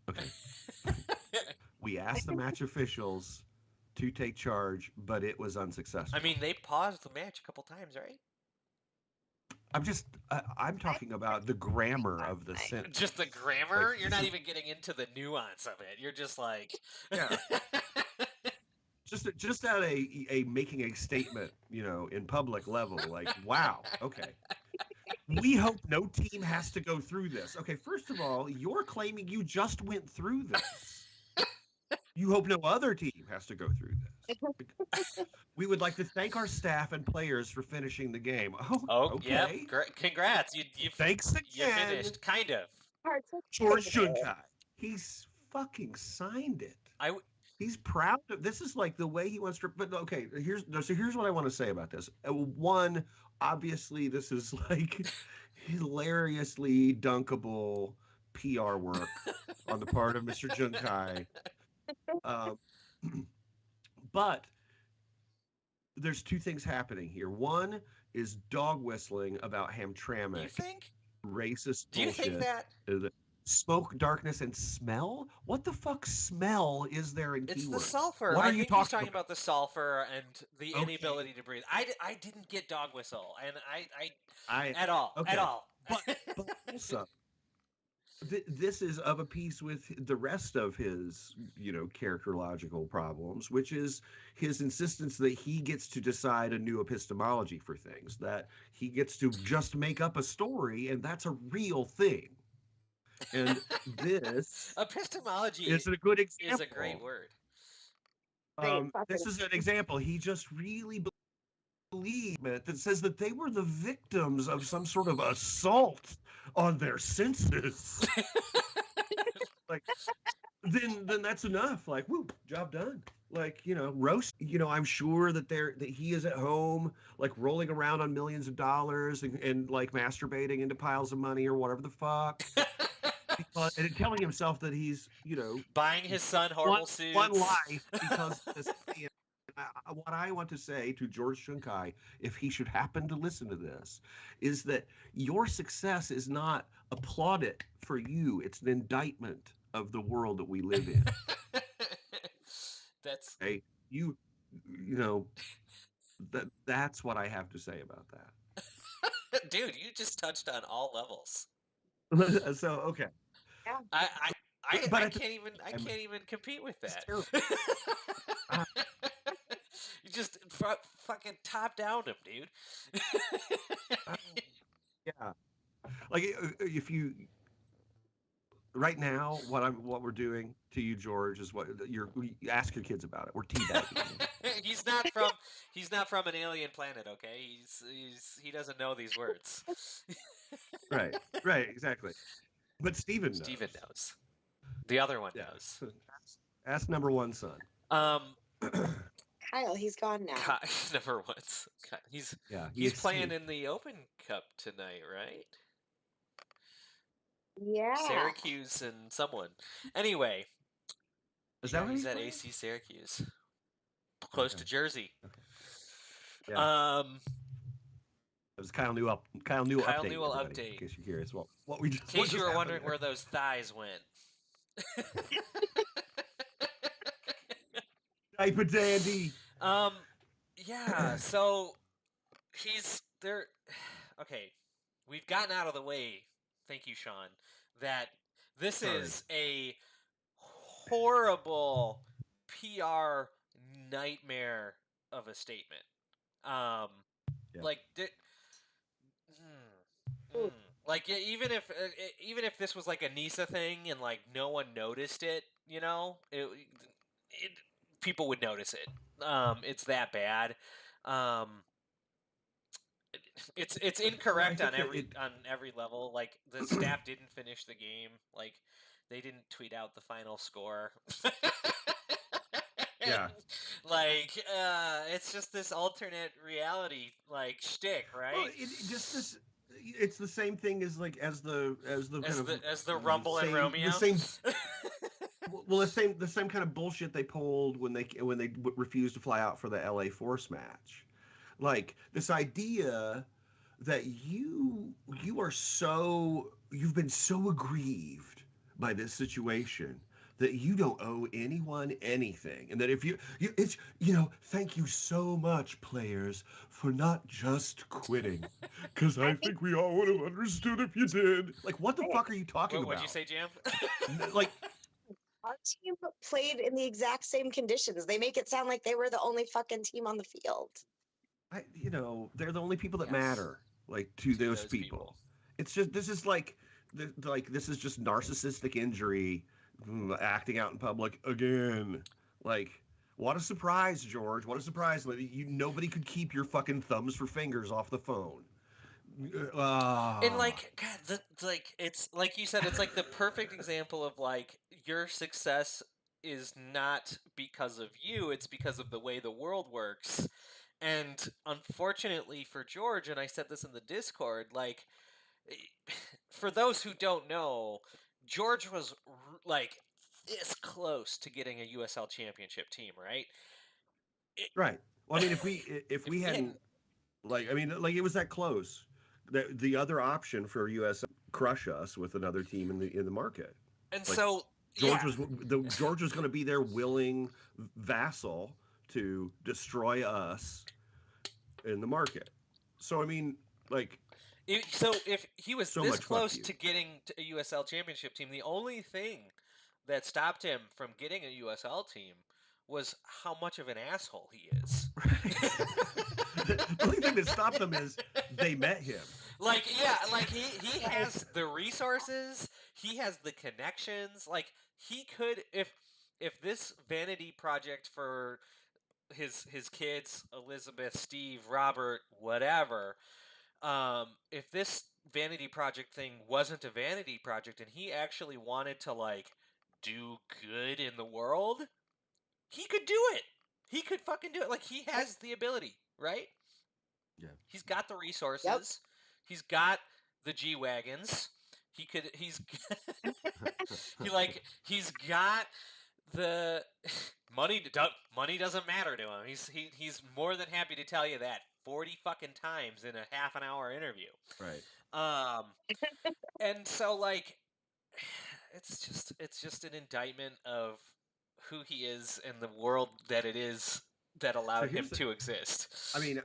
Okay. We asked the match officials to take charge, but it was unsuccessful. I mean, they paused the match a couple times, right? I'm talking about the grammar of the sentence. Just the grammar? Like, You're not even getting into the nuance of it. You're just like yeah, just at a making a statement, in public level, like, wow, okay. We hope no team has to go through this. Okay, first of all, you're claiming you just went through this. You hope no other team has to go through this. We would like to thank our staff and players for finishing the game. Oh, Oh, okay. yep. Congrats. You Thanks you again, finished kind of. Hard to George say it. Junkai. He's fucking signed it. I He's proud of this. Is like the way he wants to. But okay, here's what I want to say about this. One, obviously, this is like hilariously dunkable PR work on the part of Mr. Junkai. Um, but there's two things happening here. One, is dog whistling about You Hamtramck, think? racist Do you think bullshit. that? Smoke, darkness, and smell? What the fuck smell is there in It's the keywords? sulfur. What I are you think he's talking talking about? about the sulfur and the Okay, inability to breathe. I didn't get dog whistle, and I I at all, at okay, all. but also this is of a piece with the rest of his, characterological problems, which is his insistence that he gets to decide a new epistemology for things, that he gets to just make up a story, and that's a real thing. And this Epistemology is a good is a great example. word. Great This fucking. is an example. He just really believed it that says that they were the victims of some sort of assault on their senses. Like, then that's enough. Like, whoop, job done. Like, roast. I'm sure that he is at home, like rolling around on millions of dollars and like masturbating into piles of money or whatever the fuck, and telling himself that he's, Buying his son one horrible one suits. life because of this thing. What I want to say to George Shunkai, if he should happen to listen to this, is that your success is not applauded for you. It's an indictment of the world that we live in. That's Okay, you know that's what I have to say about dude. You just touched on all levels. that. So okay, Yeah. I but at the I time, can't even compete with it's that. terrible. Uh, You just fucking top down him, dude. uh, yeah, like if you right now, what we're doing to you, George, is what you ask your kids about it. We're teabagging you. he's not from an alien planet, okay? He doesn't know these words. Right, right, exactly. But Steven Steven knows. knows. The other one Yeah. knows. Ask number one son. Um, Kyle, he's gone now. number one. He's Yeah, he he's playing escaped. in the Open Cup tonight, right? Yeah. Syracuse and someone. Anyway, Is that yeah, what he's he's at playing? AC Syracuse, close Okay. to Jersey. Okay. Yeah. Um, It was Kyle Newell. Kyle Update. Newell Everybody, in update. case you're curious. What we just In what case you just were happened wondering there. where those thighs went. Type of dandy. um, yeah. So he's there. Okay, we've gotten out of the way. Thank you, Sean. That this Sorry. is a horrible PR nightmare of a statement. Um, Yeah. like, like even if this was like a Nisa thing and like no one noticed it, it people would notice it. It's that bad. Um, it's Well, I incorrect think that it. on every level. Like the staff didn't finish the game. Like they didn't tweet out the final score. Yeah. Like it's just this alternate reality like shtick, right? Well, it just this. It's the same thing as the As the Rumble and Romeo. the same. Well, the same kind of bullshit they pulled when they refused to fly out for the LA Force match, like this idea that you've been so aggrieved by this situation that you don't owe anyone anything, and that if it's thank you so much, players, for not just quitting, because I think we all would have understood if you did. Like, what the fuck are you talking about? What'd you say, Jam? Like, Our team played in the exact same conditions. They make it sound like they were the only fucking team on the field. they're the only people that Yes. matter, like to those people. people. It's just this is like this is just narcissistic injury, acting out in public again. Like, what a surprise, George! What a surprise! Nobody could keep your fucking thumbs for fingers off the phone. And like God, it's like you said, it's like the perfect example of like your success is not because of you, it's because of the way the world works. And unfortunately for George, and I said this in the Discord, like for those who don't know, George was like this close to getting a USL championship team, right? right. Well, I mean, if we hadn't Like, I mean, like it was that close. The other option for US crush us with another team in the market. And Like so, George yeah, was going to be their willing vassal to destroy us in the market. So I mean, like so if he was so this much fuck close you. to getting to a USL championship team, the only thing that stopped him from getting a USL team was how much of an asshole he is. The only thing that stopped them is they met him. Like, yeah, like he has the resources, he has the connections. Like, he could, if this vanity project for his kids, Elizabeth, Steve, Robert, whatever, if this vanity project thing wasn't a vanity project and he actually wanted to like do good in the world, he could do it. He could fucking do it. Like, he has the ability, right? Yeah. He's got the Yep. resources. He's got the G wagons. He could. He's he's got the money. Money doesn't matter to him. He's more than happy to tell you that 40 fucking times in a half an hour interview. Right. Um, and so like, it's just an indictment of who he is and the world that it is that So allowed him here's the. to exist. I mean,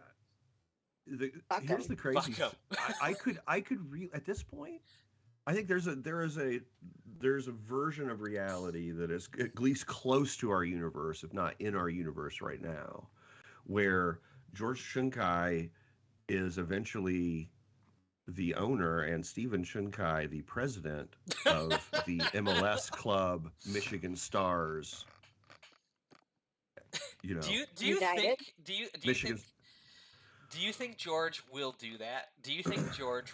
Fuck here's him. the crazy. Fuck him. I could at this point. I think there's a version of reality that is at least close to our universe, if not in our universe right now, where George Shunkai is eventually the owner and Stephen Shunkai the president of the MLS club Michigan Stars. You know, Do you United. think Michigan. do you think George will do that? Do you think George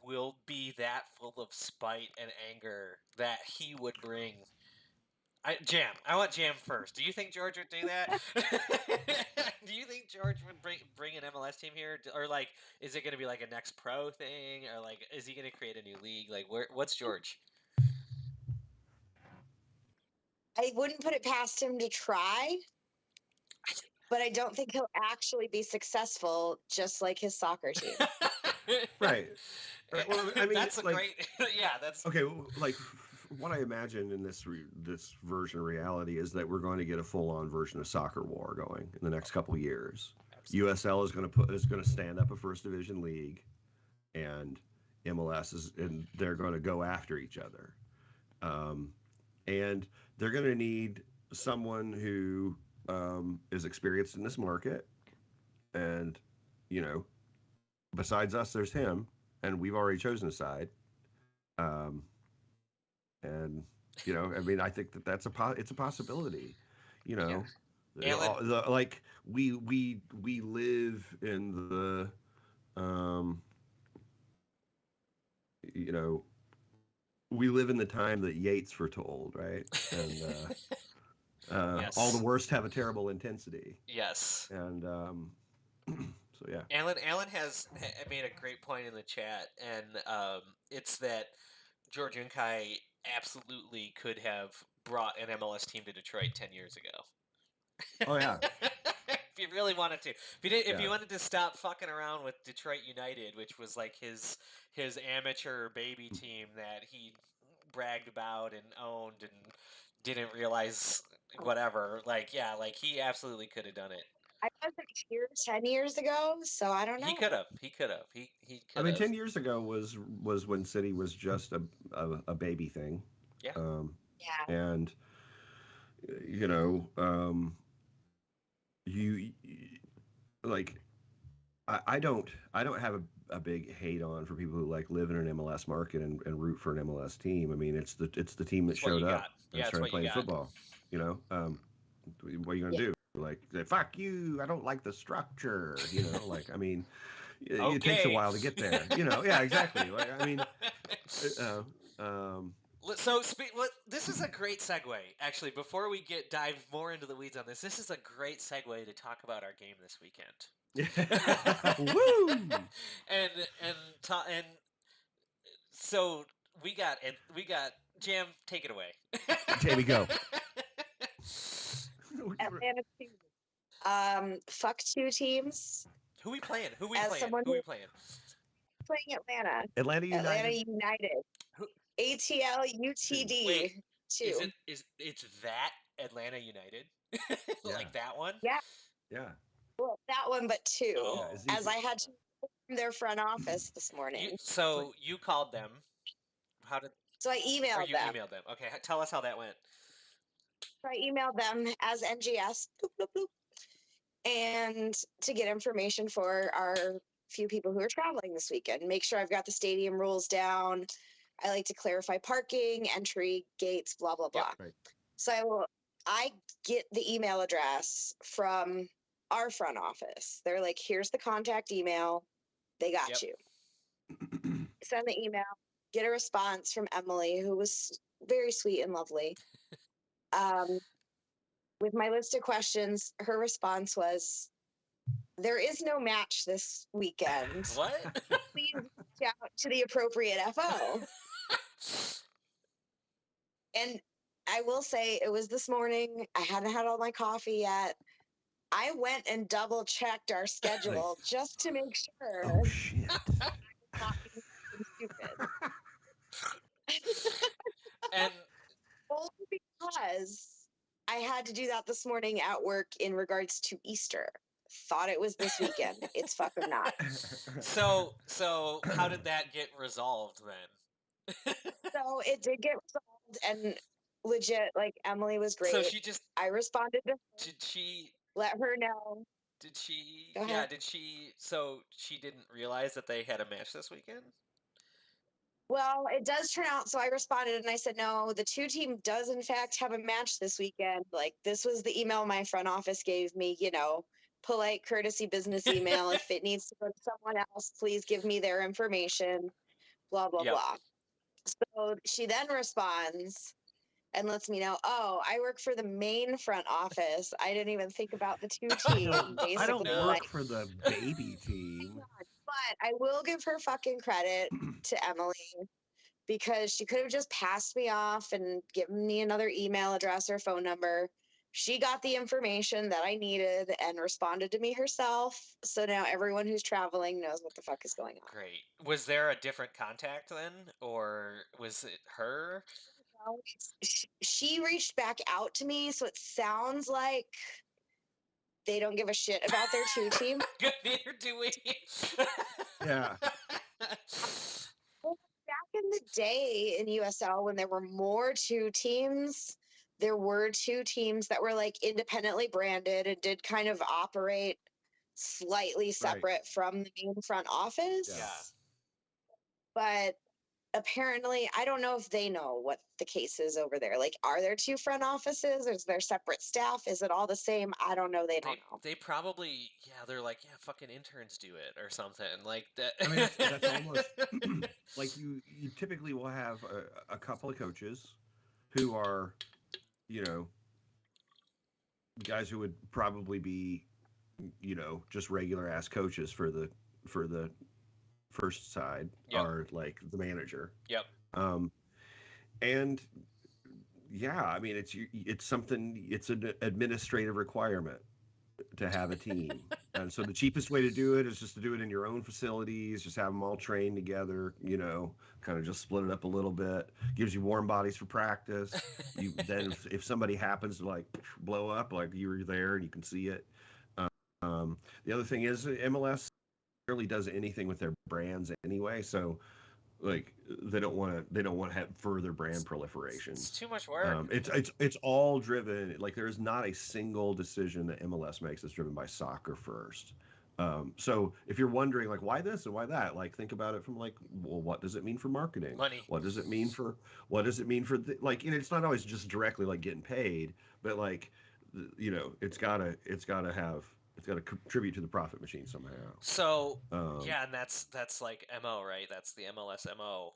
will be that full of spite and anger that he would bring? Jam. I want Jam first. Do you think George would do that? Do you think George would bring an MLS team here, or like, is it going to be like a next pro thing, or like, is he going to create a new league? Like, what's George? I wouldn't put it past him to try, but I don't think he'll actually be successful, just like his soccer team. Right. Well, I mean, That's a like, great. Yeah, that's okay, like what I imagine in this version of reality is that we're going to get a full-on version of Soccer War going in the next couple years. absolutely. USL is going to stand up a first division league, and MLS and they're going to go after each other, and they're going to need someone who is experienced in this market, and you know, besides us, there's him, and we've already chosen a side. Um, and I mean, I think that's it's a possibility. You Yeah. know, Alan, like we live in the um, you know we live in the time that Yeats foretold, right? And all the yes, worst have a terrible intensity, yes. and so yeah. Alan has made a great point in the chat, and it's that George Unkai absolutely could have brought an MLS team to Detroit 10 years ago. Oh yeah, If you really wanted to, if yeah. you wanted to stop fucking around with Detroit United, which was like his amateur baby team that he bragged about and owned and didn't realize whatever. Like, yeah, like he absolutely could have done it. I wasn't here 10 years ago, so I don't He know. could have. He could have. He I could mean, have. 10 years ago was when City was just a baby thing. Yeah. Yeah. And you know, you like I don't have a big hate on for people who like live in an MLS market and root for an MLS team. I mean, it's the team that It's what showed you up got. and Yeah, it's started what you playing got. football. You know, what are you gonna Yeah. do? Like, say, fuck you! I don't like the structure. You know, like I mean, it takes a Okay. while to get there. You know, yeah, exactly. Like I mean, uh, um, So this is a great segue. Actually, before we dive more into the weeds on this is a great segue to talk about our game this weekend. woo! And so we got Jam. Take it away. Jamie, go. Atlanta team. Fuck two teams. Who we playing? Who we As playing? someone Who we who's playing? playing Atlanta, Atlanta Atlanta United. United, Who, ATL wait, UTD is 2. it's that Atlanta United? Yeah. Like that one? Yeah, Yeah. well, that one, but 2. Yeah. Oh. As I Ezekiel. had to inform their front office this morning. So you called them. How did So I or emailed you them. emailed them? Okay, tell us how that went. So I emailed them as NGS, bloop, bloop, bloop, and to get information for our few people who are traveling this weekend. Make sure I've got the stadium rules down. I like to clarify parking, entry, gates, blah, blah, Yep. blah. Right. So I get the email address from our front office. They're like, here's the contact email. They got Yep. you. Send the email, get a response from Emily, who was very sweet and lovely. With my list of questions, her response was, there is no match this weekend. What? Please reach out to the appropriate FO. And I will say it was this morning. I hadn't had all my coffee yet. I went and double checked our schedule just to make sure Oh shit. not being stupid. And Only because I had to do that this morning at work in regards to Easter. Thought it was this weekend. It's fucking not. so how did that get resolved then? So it did get resolved, and legit, like Emily was great. So she just I responded to her, did she let her know. did she Go yeah, ahead. did she so she didn't realize that they had a match this weekend? Well, it does turn out. So I responded and I said, no, the 2 team does in fact have a match this weekend. Like, this was the email my front office gave me, polite courtesy business email. If it needs to go to someone else, please give me their information, blah, blah, Yep. blah. So she then responds and lets me know, oh, I work for the main front office. I didn't even think about the 2 team. I Basically, don't No. work for the baby team. but I will give her fucking credit to Emily, because she could have just passed me off and given me another email address or phone number. She got the information that I needed and responded to me herself. So now everyone who's traveling knows what the fuck is going on. Great. Was there a different contact then, or was it her? No, she reached back out to me, so it sounds like they don't give a shit about their 2 team. Good, neither do we. Yeah. Back in the day in USL, when there were more 2 teams, there were 2 teams that were like independently branded and did kind of operate slightly separate from the main front office. Yeah. But apparently, I don't know if they know what the case is over there. Like, are there 2 front offices? Is there separate staff? Is it all the same? I don't know. They don't know. They probably they're like, yeah, fucking interns do it or something like that. I mean, that's almost like you typically will have a couple of coaches who are, guys who would probably be, just regular ass coaches for the first side, Yep. are like the manager. Yep. And yeah, I mean, it's something, it's an administrative requirement to have a team. And so the cheapest way to do it is just to do it in your own facilities, just have them all trained together, kind of just split it up a little bit, gives you warm bodies for practice. You then if somebody happens to like blow up, like you were there and you can see it. The other thing is MLS rarely does anything with their brands anyway, so like they don't want to have further brand proliferation. It's too much work. It's all driven, like there is not a single decision that MLS makes that's driven by soccer first. So if you're wondering like why this and why that, like think about it from like, well, what does it mean for marketing? Money. What does it mean for like, it's not always just directly like getting paid, but like, it's gotta contribute to the profit machine somehow. So yeah, and that's like MO, right? That's the MLS MO.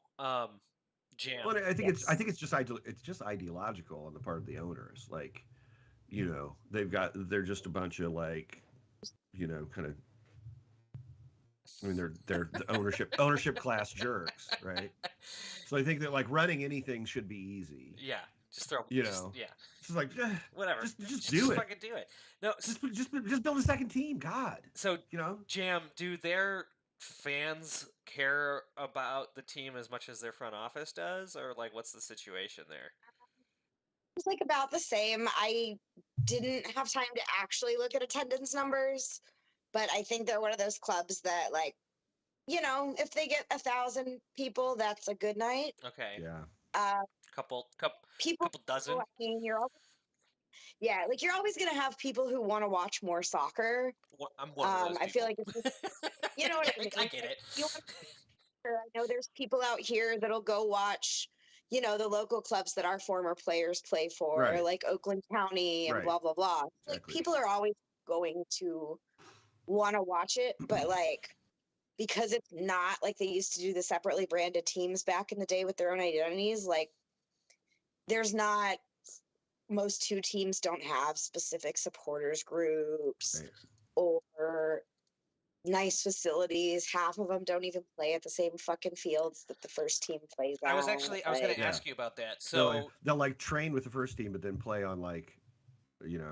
Jam. Well, I think Yes. it's just ideological on the part of the owners. Like, they're just a bunch of like, kind of. I mean, they're the ownership class jerks, right? So I think that like running anything should be easy. Yeah. Just throw. You Just know, yeah. it's just like Whatever. just do it. Fucking do it. No. Just build a second team. God. So You know. Jam, do their fans care about the team as much as their front office does, or like what's the situation there? It's like about the same. I didn't have time to actually look at attendance numbers, but I think they're one of those clubs that, like, if they get 1,000 people, that's a good night. Okay. Yeah. Couple People, dozen. I mean, you're always gonna have people who want to watch more soccer. I'm one of those I feel people. like you know what I mean. I get Like, it. you want I know there's people out here that'll go watch, the local clubs that our former players play for, Right. like Oakland County and Right. blah, blah, blah. Like, Exactly. people are always going to want to watch it, but like, because it's not like they used to do the separately branded teams back in the day with their own identities, like, there's not, most two teams don't have specific supporters groups Right. or nice facilities. Half of them don't even play at the same fucking fields that the first team plays on. I was going to Yeah. ask you about that. They'll So like train with the first team, but then play on like,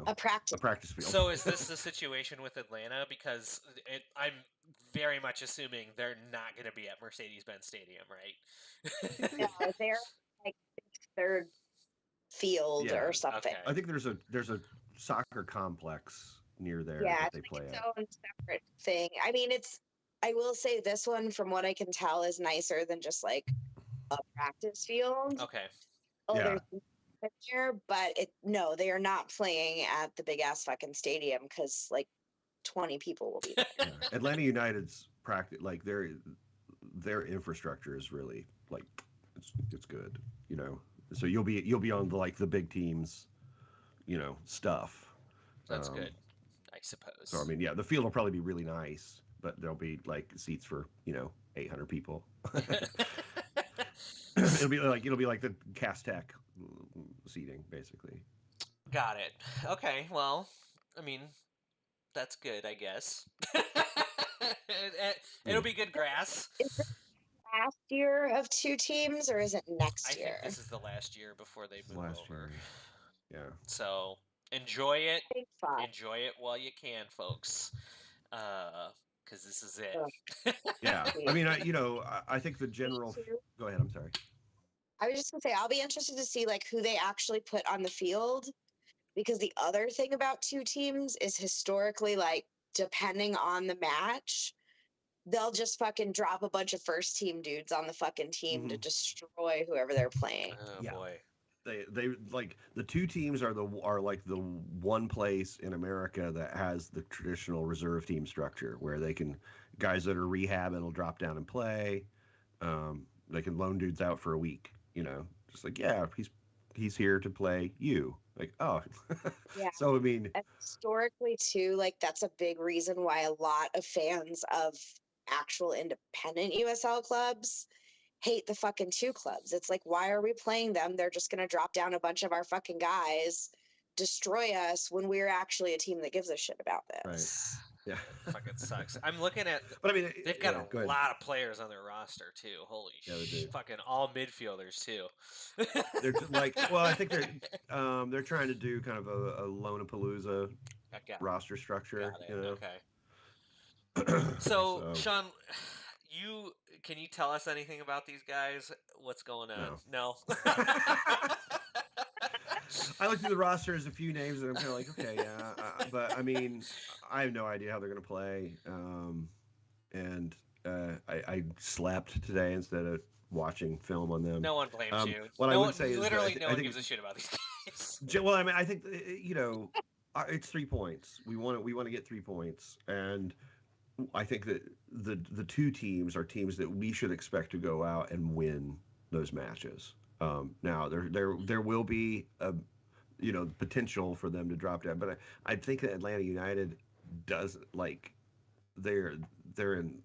a practice. a practice field. So is this the situation with Atlanta? Because I'm very much assuming they're not going to be at Mercedes-Benz Stadium, right? No, they're like third field Yeah. or something. Okay. I think there's a soccer complex near there Yeah, that they it's play like its at. own separate thing. I mean, I will say this one, from what I can tell, is nicer than just like a practice field. Okay. Oh, Yeah. there's there, but no, they are not playing at the big ass fucking stadium because like 20 people will be there. Yeah. Atlanta United's practice, like their infrastructure is really like it's good, So you'll be on the big teams, stuff. That's good, I suppose. So I mean, yeah, the field will probably be really nice, but there'll be like seats for 800 people. it'll be like the Castec seating, basically. Got it. Okay. Well, I mean, that's good, I guess. It'll be good grass. Is it last year of two teams or is it next year? I think this is the last year before they move Last over. year. Yeah. So enjoy it. Big five. Enjoy it while you can, folks. Because this is it. Yeah. I mean, I think the general. Go ahead. I'm sorry. I was just gonna say I'll be interested to see like who they actually put on the field, because the other thing about two teams is historically, like, depending on the match, they'll just fucking drop a bunch of first team dudes on the fucking team to destroy whoever they're playing. Oh boy. They like the two teams are like the one place in America that has the traditional reserve team structure where guys that are rehabbing will drop down and play. They can loan dudes out for a week, just like, yeah, he's here to play you. Like, oh. Yeah. So I mean, and historically too, like, that's a big reason why a lot of fans of actual independent USL clubs hate the fucking two clubs. It's like, why are we playing them? They're just gonna drop down a bunch of our fucking guys, destroy us, when we're actually a team that gives a shit about this. Right. Yeah. Fucking sucks. I'm looking at. But I mean, they've got go a ahead. lot of players on their roster too. Holy shit! Fucking all midfielders too. They're like, well, I think they're trying to do kind of a Lollapalooza roster structure. Okay. So, Sean, can you tell us anything about these guys? What's going on? No. I looked through the roster, there's a few names that I'm kind of like, okay, yeah, but I mean, I have no idea how they're going to play, and I slept today instead of watching film on them. No one blames you. What I would say is literally no one gives a shit about these guys. Well, I mean, I think it's 3 points. We want to get 3 points, and I think that the two teams are teams that we should expect to go out and win those matches. Now there will be a potential for them to drop down, but I think that Atlanta United does, like, they're in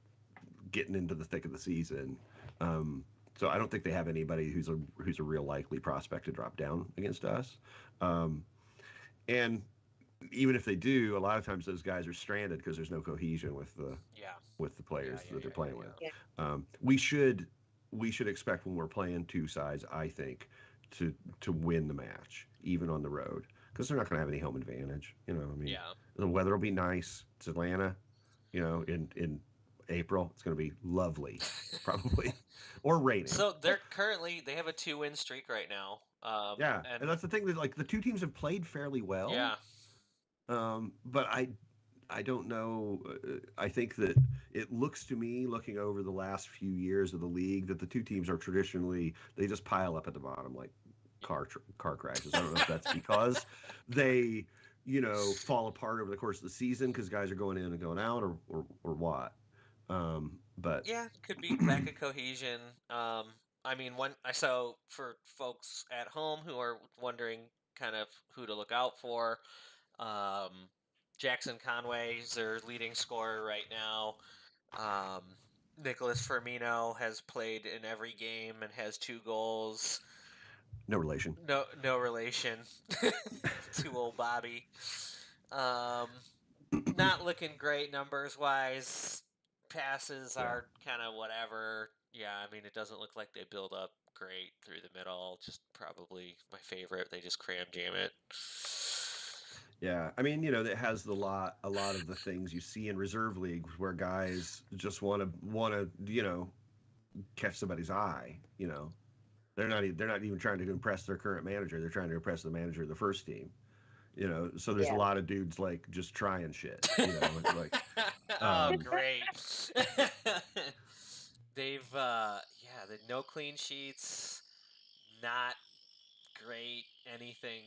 getting into the thick of the season. So I don't think they have anybody who's a real likely prospect to drop down against us. And even if they do, a lot of times those guys are stranded because there's no cohesion with the players that they're playing with. We should expect, when we're playing two sides, I think, to win the match, even on the road, because they're not going to have any home advantage. You know, I mean, Yeah. the weather will be nice. It's Atlanta. You know, in April, it's going to be lovely, probably, or raining. So they have a 2-win streak right now. Yeah, And and that's the thing that like the two teams have played fairly well. yeah, But I don't know. I think that it looks to me, looking over the last few years of the league, that the two teams are traditionally they just pile up at the bottom like car crashes. I don't know if that's because they fall apart over the course of the season because guys are going in and going out, or what. But yeah, could be lack of cohesion. I mean, so for folks at home who are wondering kind of who to look out for, um, Jackson Conway is their leading scorer right now. Nicholas Firmino has played in every game and has 2 goals. no relation. No relation to old Bobby. Not looking great numbers wise. Passes Yeah. are kind of whatever. Yeah, I mean, it doesn't look like they build up great through the middle. Just probably my favorite. They just cram jam it. Yeah, I mean, it has a lot of the things you see in reserve leagues where guys just want to catch somebody's eye. They're not even trying to impress their current manager. They're trying to impress the manager of the first team. So there's a Yeah. lot of dudes like just trying shit. Like Oh, great. They've the no clean sheets, not great anything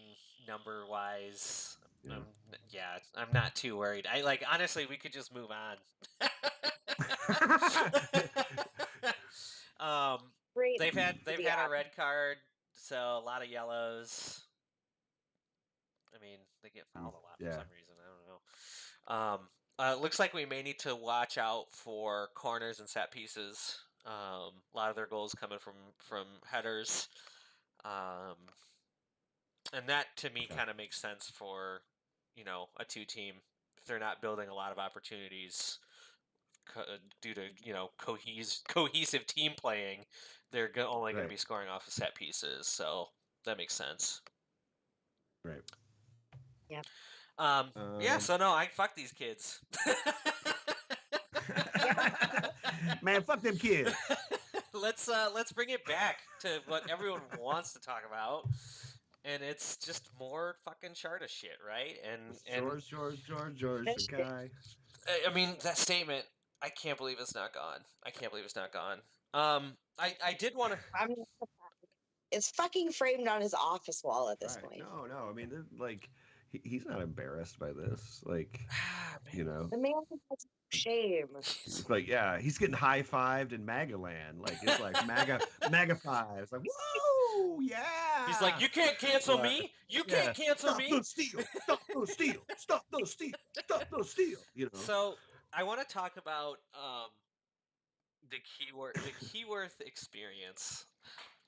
number wise. yeah. I'm not too worried. Honestly, we could just move on. um, Great. they've had To be a honest. red card, so a lot of yellows. I mean, they get fouled a lot for Yeah. some reason. I don't know. Looks like we may need to watch out for corners and set pieces. A lot of their goals coming from headers, and that to me Okay. kind of makes sense for a 2 team if they're not building a lot of opportunities due to cohesive team playing. They're only going to Right. be scoring off of set pieces, so that makes sense. Right. Yeah. Yeah. So no, I fuck these kids. Man, fuck them kids. Let's bring it back to what everyone wants to talk about, and it's just more fucking Sharta shit, right? And George, That the shit- guy. I mean that statement. I can't believe it's not gone. I can't believe it's not gone. I did want to. I mean, it's fucking framed on his office wall at this Right. point. No. I mean, like, he's not embarrassed by this. Like, The man has shame. like, yeah, he's getting high fived in MAGA land. Like, it's like MAGA fives. Like, whoa, yeah. He's like, you can't cancel me. You can't cancel Stop me. those steal. Stop those steal. Stop those steal. Stop those steal. So I want to talk about the Keyworth experience,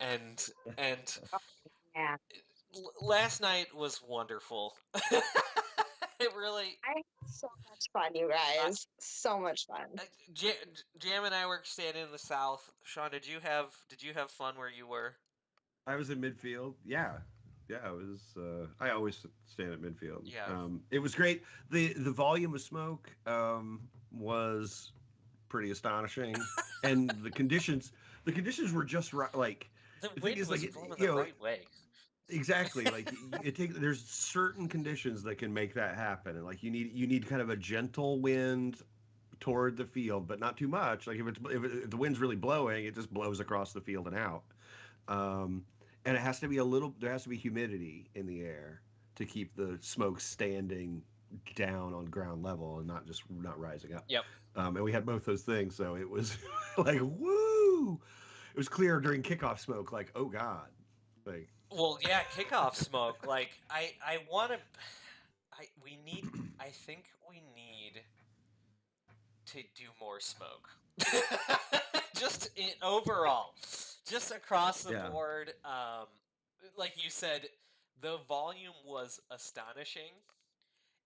and Yeah. last night was wonderful. It really. I had so much fun, you guys. So much fun. Jam and I were standing in the south. Sean, did you have fun where you were? I was in midfield. Yeah. Yeah, it was. I always stand at midfield. Yeah. It was great. The volume of smoke was pretty astonishing, and the conditions were just right. Like The the wind thing is, was like blowing the right way. exactly. Like there's certain conditions that can make that happen, and like you need kind of a gentle wind toward the field, but not too much. Like if the wind's really blowing, it just blows across the field and out. And it has to be there has to be humidity in the air to keep the smoke standing down on ground level and not rising up. Yep. And we had both those things, so it was like woo. It was clear during kickoff smoke, like oh god, like Well, yeah, kickoff smoke. Like I want to. I think we need to do more smoke. Just overall, just across the Yeah. board. Like you said, the volume was astonishing,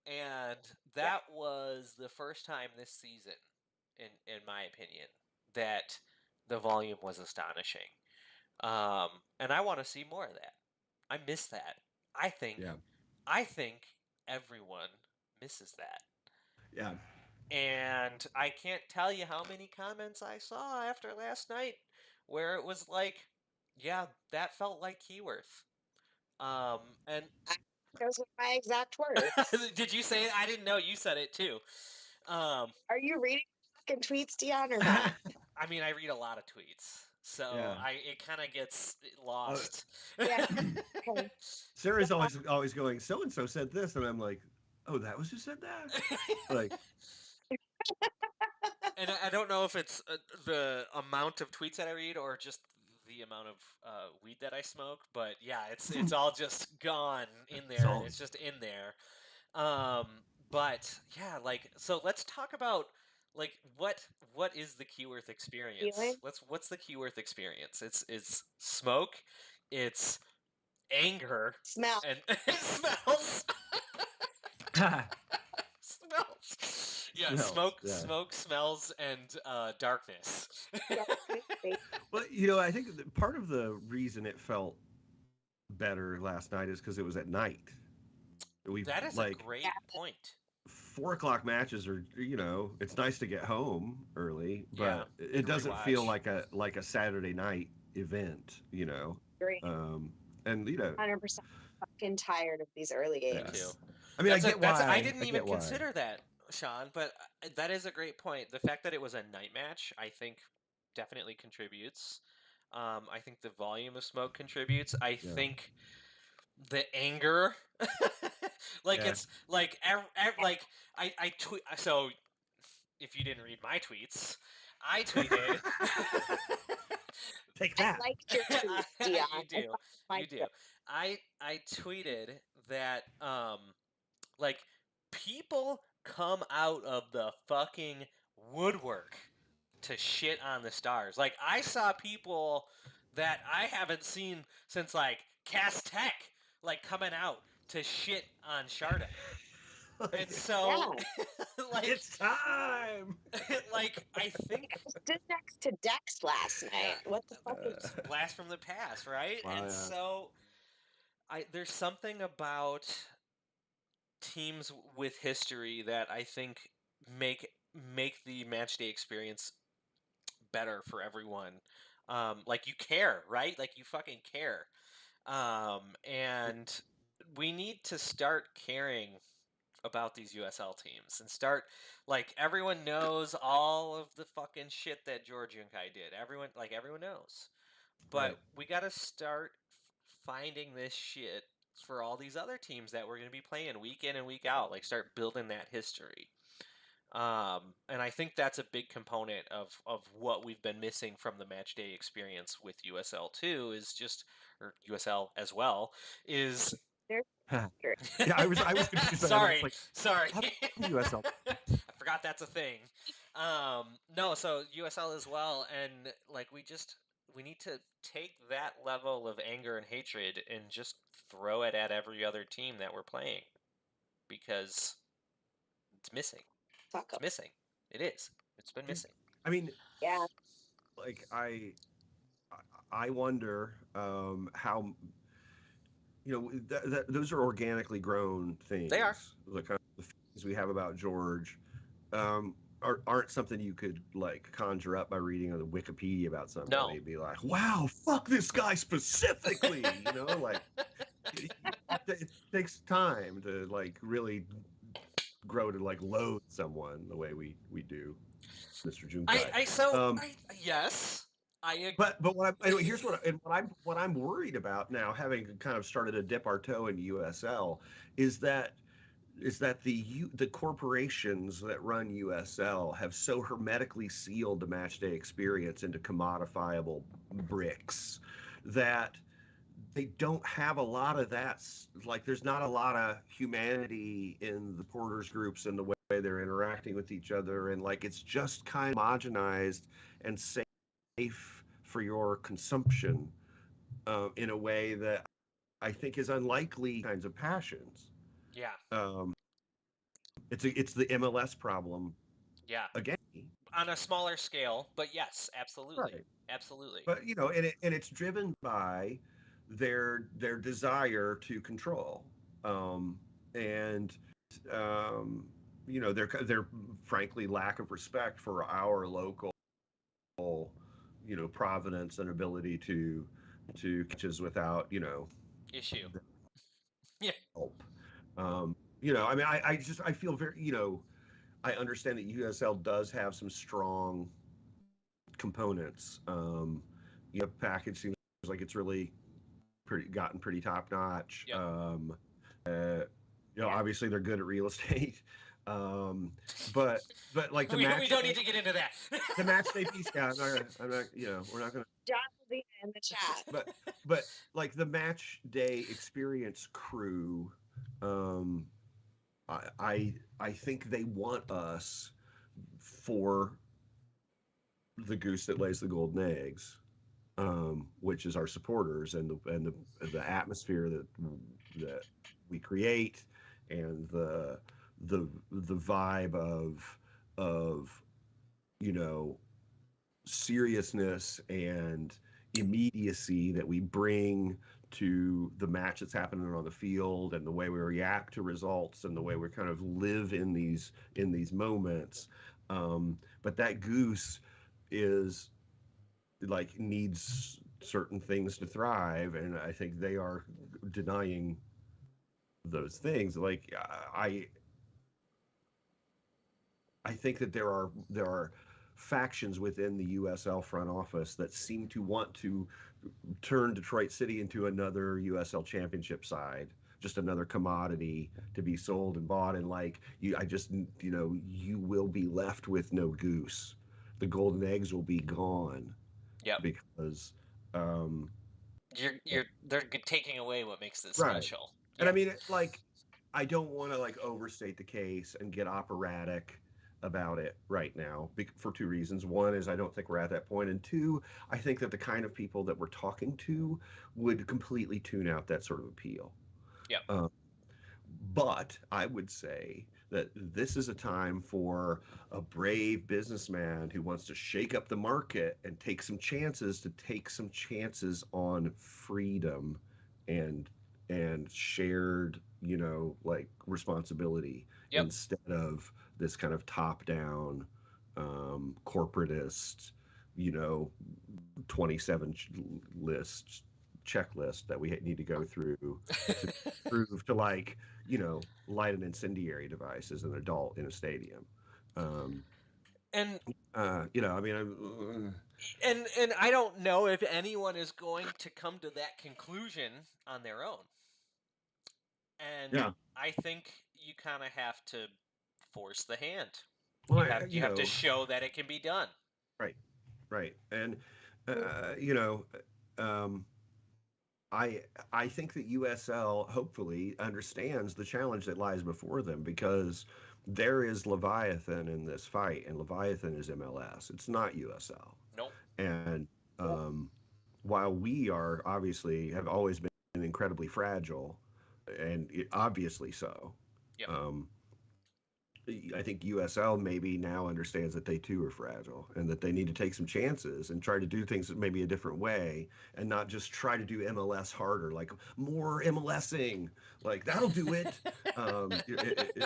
and that was the first time this season, in my opinion, that the volume was astonishing. And I want to see more of that. I miss that. I think Yeah. I think everyone misses that. Yeah. And I can't tell you how many comments I saw after last night where it was like, yeah, that felt like Keyworth. And Those are my exact words. did you say it? I didn't know you said it too. Um, Are you reading fucking tweets, Dion, or not? I mean, I read a lot of tweets, so Yeah. it kind of gets lost. Yeah. Okay. Sarah's always going, so and so said this, and I'm like, oh, that was who said that? Like, And I don't know if it's the amount of tweets that I read or just the amount of weed that I smoke, but yeah, it's all just gone in it's there, and all it's just in there. Um, but yeah, like so, let's talk about like what is the Keyworth experience? Feeling? What's the Keyworth experience? It's smoke, it's anger, Smell. and it smells. Smells. Yeah, smells. Yeah. smoke, smells, and darkness. Yeah. Well, I think that part of the reason it felt better last night is because it was at night. We That is a like great point. 4 o'clock matches are, it's nice to get home early, Yeah, but it and doesn't feel rewatch. like a Saturday night event. Great. Um, and 100% fucking tired of these early Me yeah. too. games. I mean, I didn't I even get why. consider that, Sean, but that is a great point. The fact that it was a night match, I think, definitely contributes. I think the volume of smoke contributes. I Yeah. think the anger, like Yeah. it's like like I tweet. So if you didn't read my tweets, I tweeted. Take I that. liked your tweet, Dion. You do. I You do. I tweeted that like people come out of the fucking woodwork to shit on the stars. Like I saw people that I haven't seen since like Cast Tech like coming out to shit on Sharta. And so Yeah. like It's time. like I think Stood next to Dex last night. What the fuck is it's blast from the past, right? Wow, And yeah. so there's something about teams with history that I think make make the match day experience better for everyone. Like you care, right? Like you fucking care. And we need to start caring about these USL teams and start like everyone knows all of the fucking shit that George Yunkai did. Everyone knows. But Right. we got to start finding this shit for all these other teams that we're going to be playing week in and week out. Like start building that history. And I think that's a big component of what we've been missing from the match day experience with USL too is just or USL as well is there? Yeah, I was confused by that. I was sorry, like, sorry. how USL? I forgot that's a thing. No, so USL as well, and like we need to take that level of anger and hatred and just throw it at every other team that we're playing because it's missing. Fuck It's 'em. missing. It is. It's been missing. I mean, Yeah. like I wonder how those are organically grown things. They are. The kind of things we have about George aren't something you could like conjure up by reading on the Wikipedia about somebody. No. Be like, wow, fuck this guy specifically. Like it takes time to like really grow to like loathe someone the way we do, Mr. Junkai. Yes. I agree. But here's what I'm worried about now, having kind of started to dip our toe in USL, is that the corporations that run USL have so hermetically sealed the match day experience into commodifiable bricks that they don't have a lot of that. Like, there's not a lot of humanity in the porters groups and the way they're interacting with each other, and like it's just kind of homogenized and safe for your consumption in a way that I think is unlikely kinds of passions. Yeah. Um, it's the MLS problem Yeah. again. on a smaller scale, but yes, absolutely, Right. absolutely. But it's driven by their desire to control, and um, their frankly lack of respect for our local, providence and ability to catches without Issue. Yeah. help. I mean, I feel very, I understand that USL does have some strong components. Package seems like it's really gotten pretty top notch. Yep. Yeah. Obviously they're good at real estate. But like We don't need to get into that. the match day piece. Yeah, I'm not. We're not gonna. John will be in the chat. But like the match day experience crew, um, I think they want us for the goose that lays the golden eggs, which is our supporters and the atmosphere that we create, and the vibe of you know seriousness and immediacy that we bring to the match that's happening on the field, and the way we react to results, and the way we kind of live in these moments. But that goose is like needs certain things to thrive, and I think they are denying those things. Like I think that there are factions within the USL front office that seem to want to turn Detroit City into another USL championship side, just another commodity to be sold and bought. And like you will be left with no goose. The golden eggs will be gone Yep. because um, they're taking away what makes this right. special. And I mean, like, I don't want to like overstate the case and get operatic about it right now for two reasons. One is I don't think we're at that point, and two, I think that the kind of people that we're talking to would completely tune out that sort of appeal. Yep. But I would say that this is a time for a brave businessman who wants to shake up the market and take some chances, on freedom and shared, like responsibility, Yep. instead of this kind of top down corporatist, 27 list checklist that we need to go through to prove to, like, light an incendiary device as an adult in a stadium. And I mean, and I don't know if anyone is going to come to that conclusion on their own. And yeah. I think you kind of have to force the hand. Well, You have to show that it can be done. Right, and you know, um, I think that USL hopefully understands the challenge that lies before them, because there is Leviathan in this fight, and Leviathan is MLS. It's not USL. Nope. And while we are obviously have always been incredibly fragile, and obviously so, Yep. I think USL maybe now understands that they too are fragile, and that they need to take some chances and try to do things maybe a different way, and not just try to do MLS harder, like more MLSing. Like that'll do it.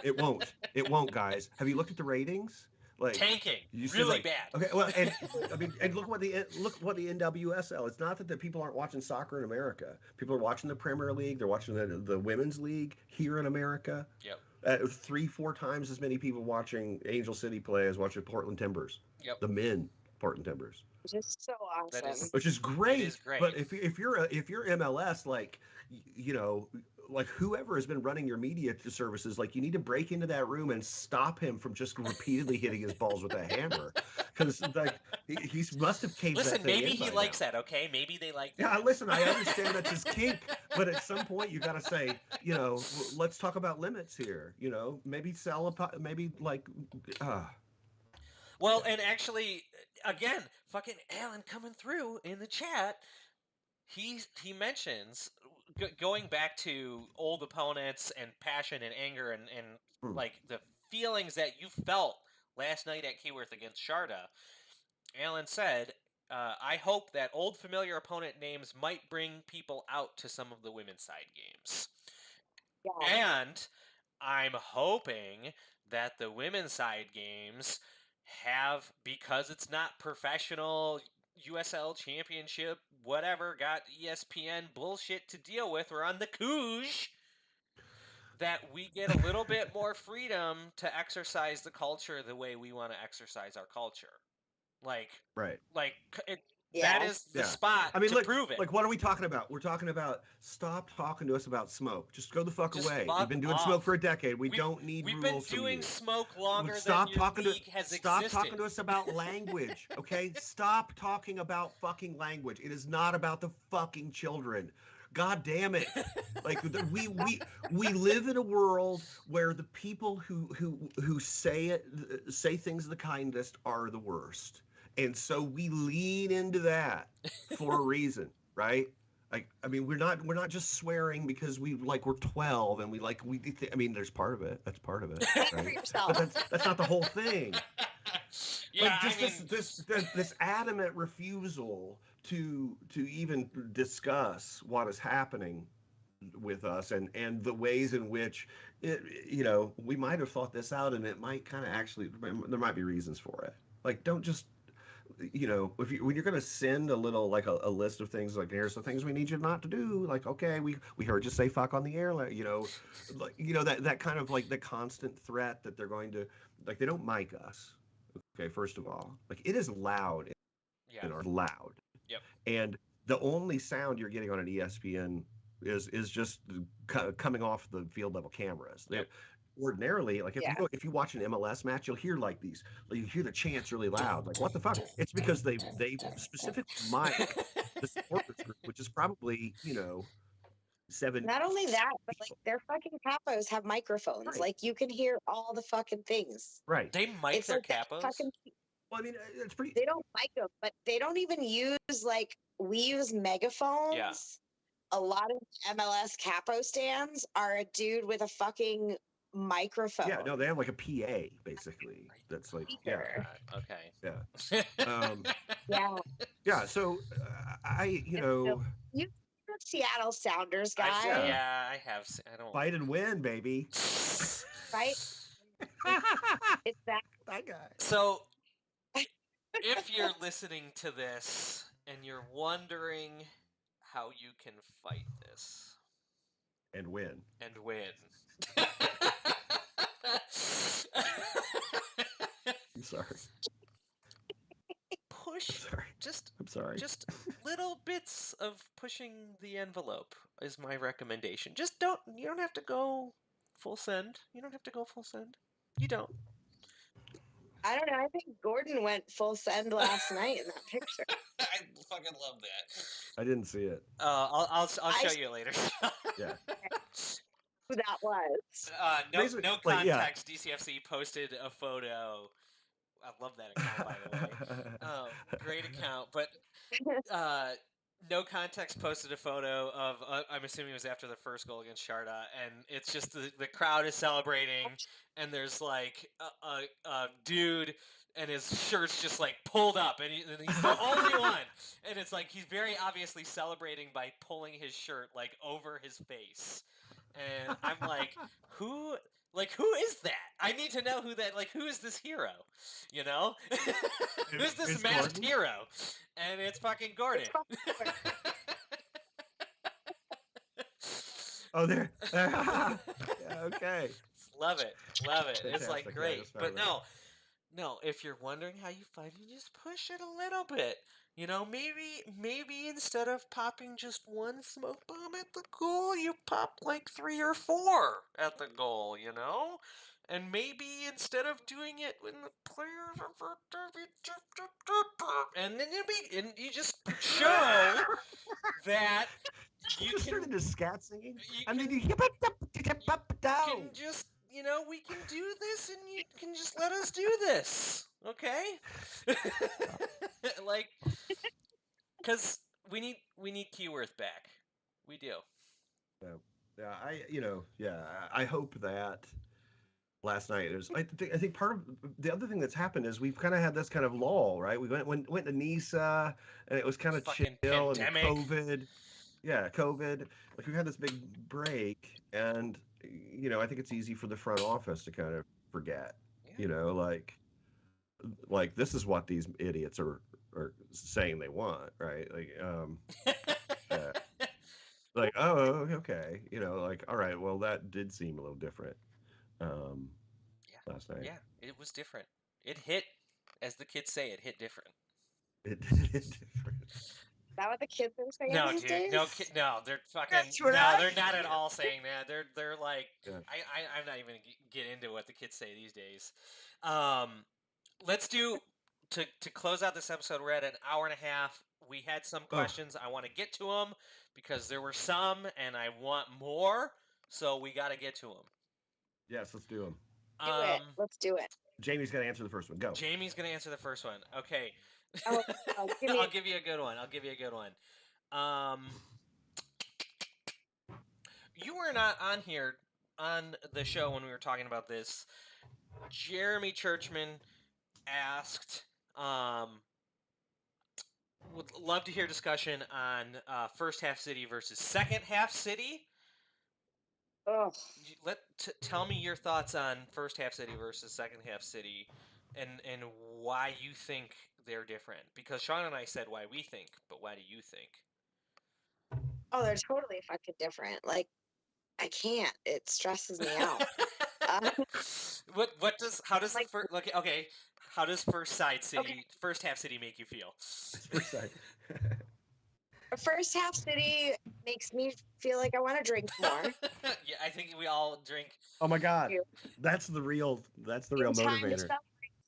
It won't. It won't, guys. Have you looked at the ratings? Like tanking, you see, really like, bad. Okay, well, and I mean, and look what the NWSL. It's not that the people aren't watching soccer in America. People are watching the Premier League. They're watching the women's league here in America. Yep. 3-4 times as many people watching Angel City play as watching Portland Timbers. Yep. The men Portland Timbers. Just so awesome. Which is great. It is great. But if you're MLS, like, like whoever has been running your media services, like you need to break into that room and stop him from just repeatedly hitting his balls with a hammer, because like he must have caved. Listen, that thing maybe in he by likes now. that. Okay, maybe they like that. Yeah, listen, I understand that's his kink, but at some point you got to say, let's talk about limits here. Maybe sell maybe like. Well, and actually, again, fucking Alan coming through in the chat. He mentions going back to old opponents and passion and anger and like the feelings that you felt last night at Keyworth against Sharta, Alan said, I hope that old familiar opponent names might bring people out to some of the women's side games. Yeah. And I'm hoping that the women's side games have, because it's not professional USL championship, whatever, got ESPN bullshit to deal with. We're on the Couge. That we get a little bit more freedom to exercise the culture the way we want to exercise our culture. Like, Right. that is the spot I mean, to look, prove it. like, what are we talking about? We're talking about stop talking to us about smoke. Just go the fuck Just away. fuck We've been doing off. smoke for a decade. We don't need We've rules been from doing you. smoke longer Stop than your talking league has Stop existed. talking to us about language, okay? Stop talking about fucking language. It is not about the fucking children. God damn it. Like we live in a world where the people who say things the kindest are the worst. And so we lean into that for a reason, right? Like, I mean, we're not just swearing because we're 12 and I mean, there's part of it. That's part of it, Speak for right? yourself. But that's not the whole thing. Yeah, Like, just I mean, this adamant refusal to even discuss what is happening with us and the ways in which we might have thought this out, and it might kind of actually, there might be reasons for it. Like, don't just, when you're going to send a little, like, a list of things, like, here's the things we need you not to do, like, okay, we heard you say fuck on the air, like, that kind of, like, the constant threat that they're going to, like, they don't mic us. Okay, first of all, like, it is loud yeah. in our loud. Yep. And the only sound you're getting on an ESPN is just coming off the field level cameras. Yep. Ordinarily, like, if you watch an MLS match, you'll hear you hear the chants really loud. Like, what the fuck? It's because they specifically mic the supporters group, which is probably 7. Not only that, but like their fucking capos have microphones. Right. Like you can hear all the fucking things. Right. They mic It's their like that capos? fucking. Well, I mean, it's pretty. They don't mic them, but they don't even use we use megaphones. Yeah. A lot of MLS capo stands are a dude with a fucking microphone. Yeah, no, they have like a PA basically. That's like, yeah, Okay. yeah. Yeah. Yeah, so You Seattle Sounders guy, I have. I don't. fight and win, baby. right? It's that guy. So, if you're listening to this and you're wondering how you can fight this And win. I'm sorry. Push. I'm sorry. Just little bits of pushing the envelope is my recommendation. You don't have to go full send. You don't. I don't know. I think Gordon went full send last night in that picture. I fucking love that. I didn't see it. I'll show you later. Yeah. Who that was? No context. DCFC posted a photo. I love that account, by the way. Great account, but no context posted a photo of. I'm assuming it was after the first goal against Sharta, and it's just the crowd is celebrating, and there's like a dude, and his shirt's just like pulled up, and he's the only one, and it's like he's very obviously celebrating by pulling his shirt like over his face, and I'm like, who is that? I need to know who that. Like, who is this hero? Who's this masked Gordon? hero? And it's fucking Gordon. Oh, there. Yeah, okay. Love it. It's like Fantastic. great. Yeah, But no, if you're wondering how you fight it, just push it a little bit. Maybe instead of popping just one smoke bomb at the goal, you pop like 3 or 4 at the goal, And maybe instead of doing it when the players are and then you just show that you just can started to scat singing. you I mean, can just we can do this, and you can just let us do this, okay? Like, because we need Keyworth back. We do. Yeah, I hope that last night. I think part of the other thing that's happened is we've kind of had this kind of lull, right? We went to Nisa, and it was kind of chill, Fucking and the pandemic. COVID. Yeah, COVID. Like we had this big break, and I think it's easy for the front office to kind of forget. Yeah. You know, like this is what these idiots are saying they want, right? Uh, like oh okay, like all right, well that did seem a little different um, Yeah. last night. Yeah. It was different. It hit, as the kids say, it hit different. It did different. Is that what the kids are saying No, these dude. No, days? no. They're fucking. That's what No, I they're not at hear. all saying that. They're like. Yeah. I'm not even gonna get into what the kids say these days. Let's do to close out this episode. We're at an hour and a half. We had some Oh, questions. I want to get to them because there were some, and I want more. So we got to get to them. yes, let's do them. Do it. Let's do it. Jamie's got to answer the first one. Go. Jamie's gonna answer the first one. Okay. Oh, give me. I'll give you a good one. I'll give you a good one. You were not on here on the show when we were talking about this. Jeremy Churchman asked, would love to hear discussion on first half city versus second half city. Oh, Tell me your thoughts on first half city versus second half city, and why you think they're different. Because Sean and I said why we think, but why do you think? oh, they're totally fucking different. Like, I can't. It stresses me out. How does Like- the first okay? How does first half city make you feel? First side. First half city makes me feel like I want to drink more. Yeah, I think we all drink. Oh my God, You. that's the real In time to motivator. celebrate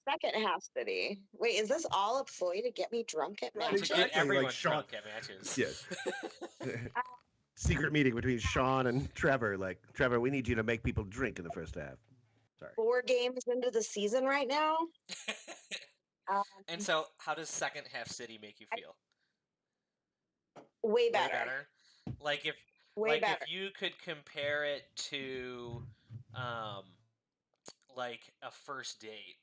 second half city. Wait, is this all a ploy to get me drunk at Right, matches? To get exactly, like everyone Sean- drunk at matches. Yes. Secret meeting between Sean and Trevor. Like, Trevor, we need you to make people drink in the first half. Sorry. 4 games into the season right now. And so, how does second half city make you feel? Way Way better. better. Like if Way better. if you could compare it to, like a first date.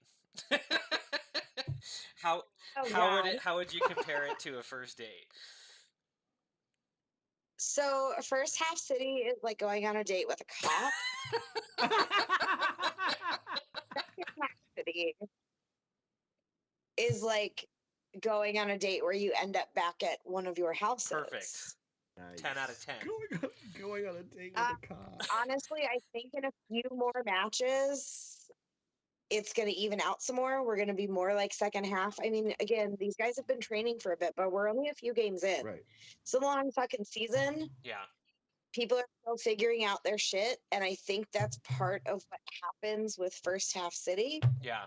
how Oh, how God. would you compare it to a first date? So first half city is like going on a date with a cop. Second half city is like going on a date where you end up back at one of your houses. Perfect. Nice. 10 out of 10. Going on a date with a cop. Honestly, I think in a few more matches, it's going to even out some more. We're going to be more like second half. I mean, again, these guys have been training for a bit, but we're only a few games in. Right. It's a long fucking season. Yeah. People are still figuring out their shit. And I think that's part of what happens with first half city Yeah.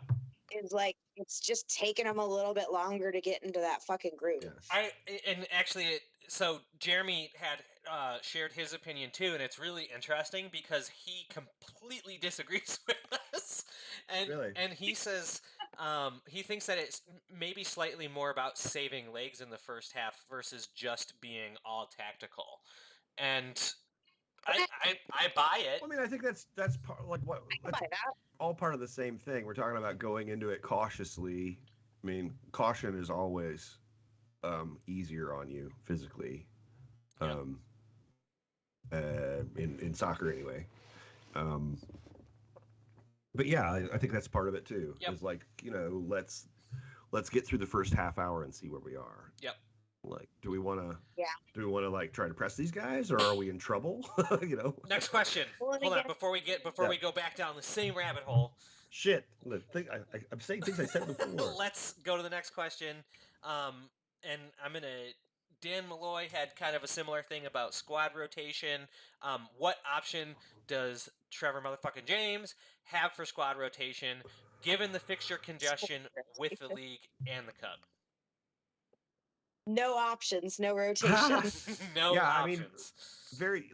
is like, it's just taking them a little bit longer to get into that fucking groove. Yes. And actually, so Jeremy had shared his opinion too, and it's really interesting because he completely disagrees with us, and Really? and he says he thinks that it's maybe slightly more about saving legs in the first half versus just being all tactical, and I buy it. Well, I mean, I think that's part like what I can that's buy that. all part of the same thing. We're talking about going into it cautiously. I mean, caution is always easier on you physically. Yeah. In soccer anyway. But yeah, I think that's part of it too. Yep. Is like, let's get through the first half hour and see where we are. Yep. Like, do we want to? Yeah. Do we want to like try to press these guys, or are we in trouble? Next question. Well, and Hold on, again- before we go back down the same rabbit hole. Shit. I'm saying things I said before. Let's go to the next question. And I'm gonna. Dan Malloy had kind of a similar thing about squad rotation. What option does Trevor motherfucking James have for squad rotation, given the fixture congestion with the league and the cup? No options, no rotation. No Yeah, I mean, options. Very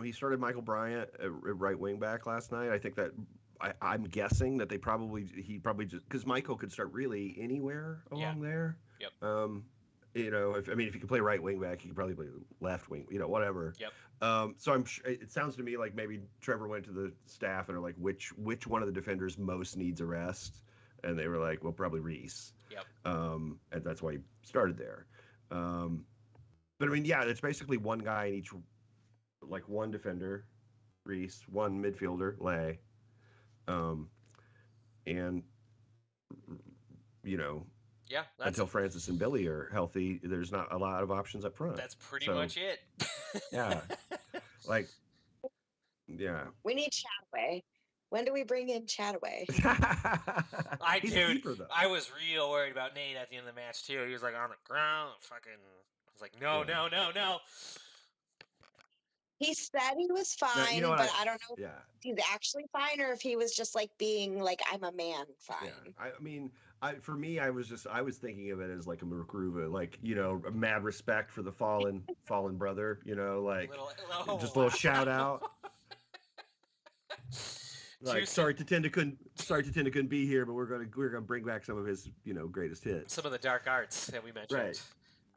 he started Michael Bryant at right wing back last night. I think that I'm guessing that he probably just because Michael could start really anywhere along there. Yep. if you can play right wing back, you can probably play left wing, whatever. Yep. So it sounds to me like maybe Trevor went to the staff and are like, which one of the defenders most needs a rest, and they were like, well, probably Reese. Yep. And that's why he started there. But I mean, yeah, it's basically one guy in each, like one defender, Reese, one midfielder, Lay, um, and you know, Yeah, until Francis and Billy are healthy, there's not a lot of options up front. that's pretty So, much it. yeah, like, yeah. We need Chataway. When do we bring in Chataway? He's a keeper, though. I was real worried about Nate at the end of the match too. He was like on the ground, fucking. I was like, no. He said he was fine, Now, but I don't know Yeah. if he's actually fine or if he was just like being like, I'm a man, fine. Yeah. I mean, for me, I was thinking of it as like a Murkruva, like, a mad respect for the fallen brother, like just a little shout out. Like, sorry Tatinda couldn't be here, but we're gonna bring back some of his greatest hits, some of the dark arts that we mentioned.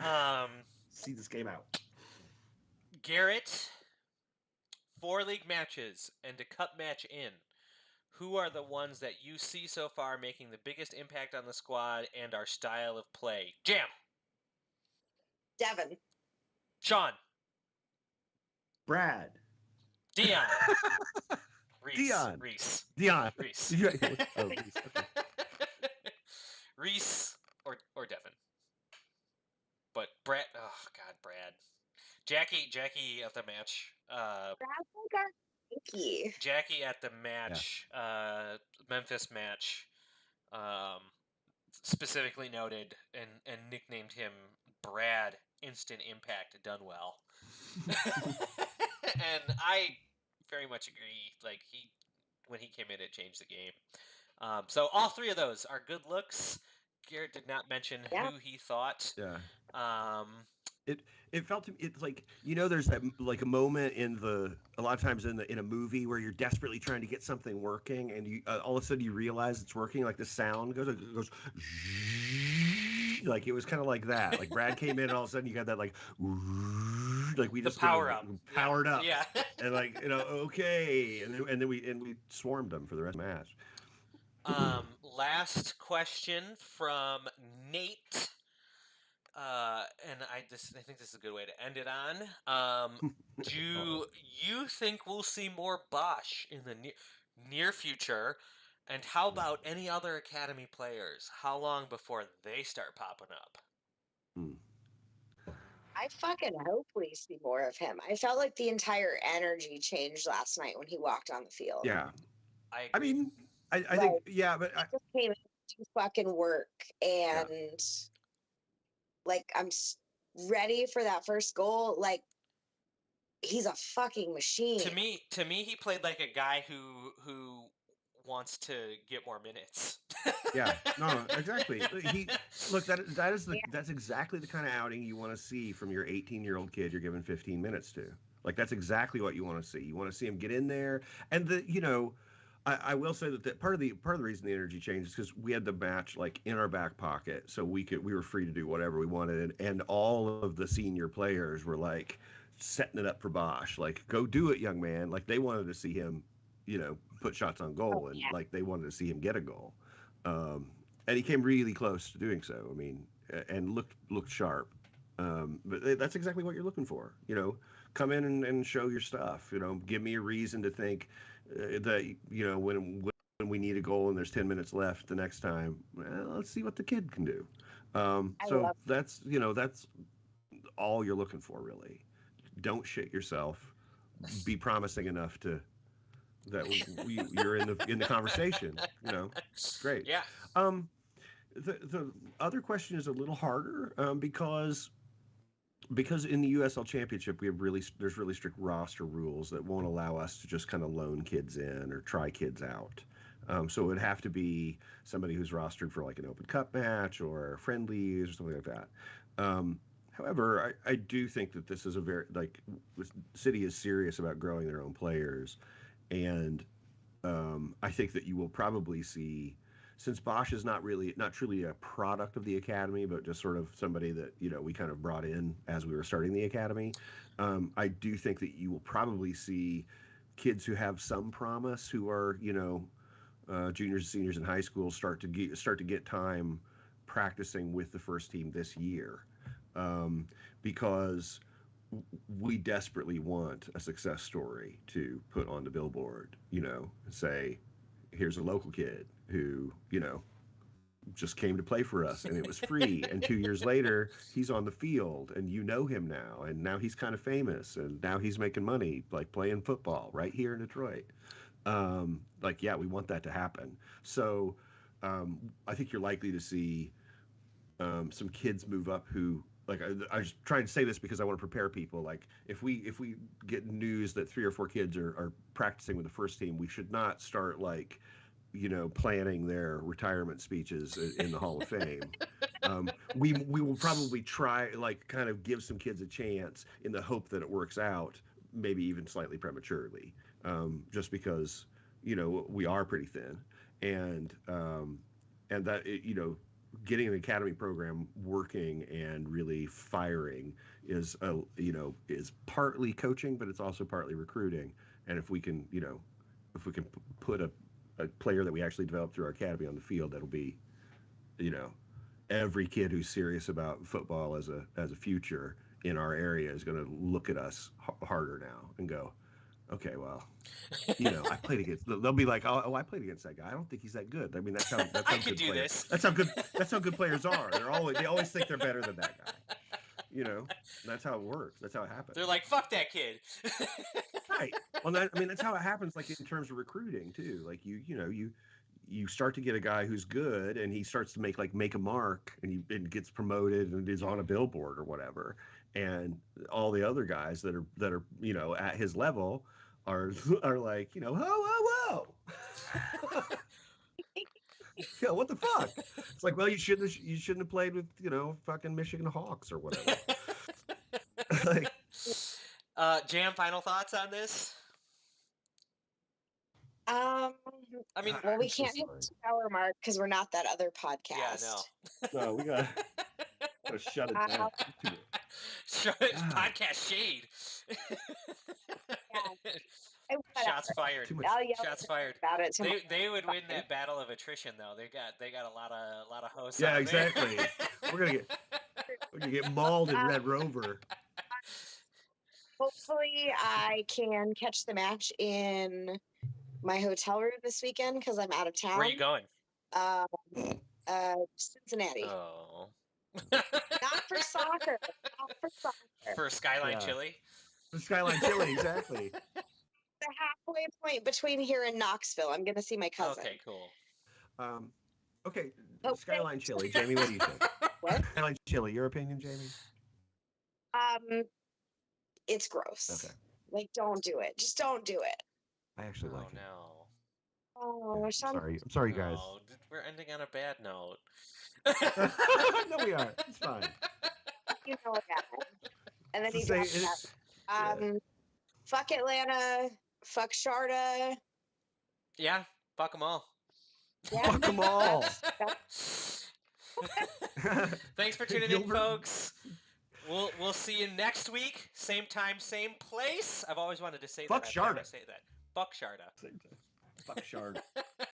Right. See this game out. Garrett, 4 league matches and a cup match in. Who are the ones that you see so far making the biggest impact on the squad and our style of play? Jam. Devin. Sean. Brad. Dion. Dion. Reese. Dion. Reese. Oh, Reese. Okay. Reese or Devin. But Brad, oh God, Brad. Jackie at the match. Brad's like our Mickey. Jackie at the match, Memphis match, specifically noted and nicknamed him Brad Instant Impact done well. And I very much agree. Like when he came in, it changed the game. So all 3 of those are good looks. Garrett did not mention who he thought. Yeah. It felt to me, it's like, there's that like a moment a lot of times in a movie where you're desperately trying to get something working, and you all of a sudden you realize it's working. Like the sound goes like it was kind of like that. Like Brad came in, and all of a sudden you got that like we just powered up, yeah, and like okay, and then we swarmed them for the rest of the match. Last question from Nate. And I think this is a good way to end it on. Do you think we'll see more Bosch in the near future? And how about any other academy players? How long before they start popping up? I fucking hope we see more of him. I felt like the entire energy changed last night when he walked on the field. Yeah, I mean, I think but I just came to fucking work and. Like, I'm ready for that first goal. Like, he's a fucking machine. To me, he played like a guy who wants to get more minutes. Yeah, no, exactly. That's exactly the kind of outing you want to see from your 18-year-old kid you're giving 15 minutes to. Like, that's exactly what you want to see. You want to see him get in there, and I will say that part of the reason the energy changed is because we had the match like in our back pocket, so we were free to do whatever we wanted, and all of the senior players were like setting it up for Bosch, like go do it, young man. Like they wanted to see him, put shots on goal, and like they wanted to see him get a goal, and he came really close to doing so. I mean, and looked sharp. But that's exactly what you're looking for. Come in and show your stuff. Give me a reason to think that when we need a goal and there's 10 minutes left the next time, well, let's see what the kid can do. So that's all you're looking for, really. Don't shit yourself. Be promising enough that you're in the conversation. Great. Yeah. The other question is a little harder because in the USL Championship there's really strict roster rules that won't allow us to just kind of loan kids in or try kids out. So it would have to be somebody who's rostered for like an Open Cup match or friendlies or something like that. However, I do think that this is the city is serious about growing their own players, and I think that you will probably see since Bosch is not truly a product of the academy, but just sort of somebody that we kind of brought in as we were starting the academy. I do think that you will probably see kids who have some promise, who are juniors and seniors in high school, start to get time practicing with the first team this year, because we desperately want a success story to put on the billboard. Say, here's a local kid who just came to play for us and it was free, and 2 years later he's on the field and him now, and now he's kind of famous, and now he's making money like playing football right here in Detroit. Yeah, we want that to happen. So I think you're likely to see some kids move up who, I was trying to say this because I want to prepare people. Like, if we get news that 3 or 4 kids are practicing with the first team, we should not start planning their retirement speeches in the Hall of Fame. We will probably try, kind of give some kids a chance in the hope that it works out, maybe even slightly prematurely, just because we are pretty thin, and that getting an academy program working and really firing is partly coaching, but it's also partly recruiting. And if we can put a player that we actually developed through our academy on the field, that'll be every kid who's serious about football as a future in our area is going to look at us harder now and go, okay, well, I played against. They'll be like, oh, I played against that guy. I don't think he's that good. I mean, that's how I could good do players. this. That's how good players are. They always think they're better than that guy. That's how it works. That's how it happens. They're like, fuck that kid. Right. Well, that's how it happens. Like, in terms of recruiting too. Like, you start to get a guy who's good, and he starts to make a mark, and he gets promoted and is on a billboard or whatever. And all the other guys that are at his level are like, whoa. Yeah, what the fuck? It's like, well, you shouldn't have played with fucking Michigan Hawks or whatever. Jam, final thoughts on this? I mean, well, we can't hit the 2-hour mark because we're not that other podcast. Yeah, no, we gotta shut it down. Podcast shade. Shots fired. Shots fired. About it they would win that battle of attrition, though. They got a lot of hosts. Yeah, exactly. We're gonna get mauled in Red Rover. Hopefully, I can catch the match in my hotel room this weekend because I'm out of town. Where are you going? Cincinnati. Oh. Not for soccer. Not for soccer. For Skyline Chili? For Skyline Chili, exactly. The halfway point between here and Knoxville. I'm going to see my cousin. Okay, cool. Okay, Skyline Chili. Jamie, what do you think? What? Skyline Chili, your opinion, Jamie? It's gross. Okay. Like, don't do it. Just don't do it. I actually like it. No. Oh, I'm sorry, guys. No, we're ending on a bad note. No, we are. It's fine. You know that. And then he Say does that. Fuck Atlanta. Fuck Sharta. Yeah, fuck them all. Yeah. Fuck them all. Thanks for tuning in, folks. We'll see you next week. Same time, same place. I've always wanted to say Fuck that. Sharta. Say that. Fuck Sharta. Fuck Sharta.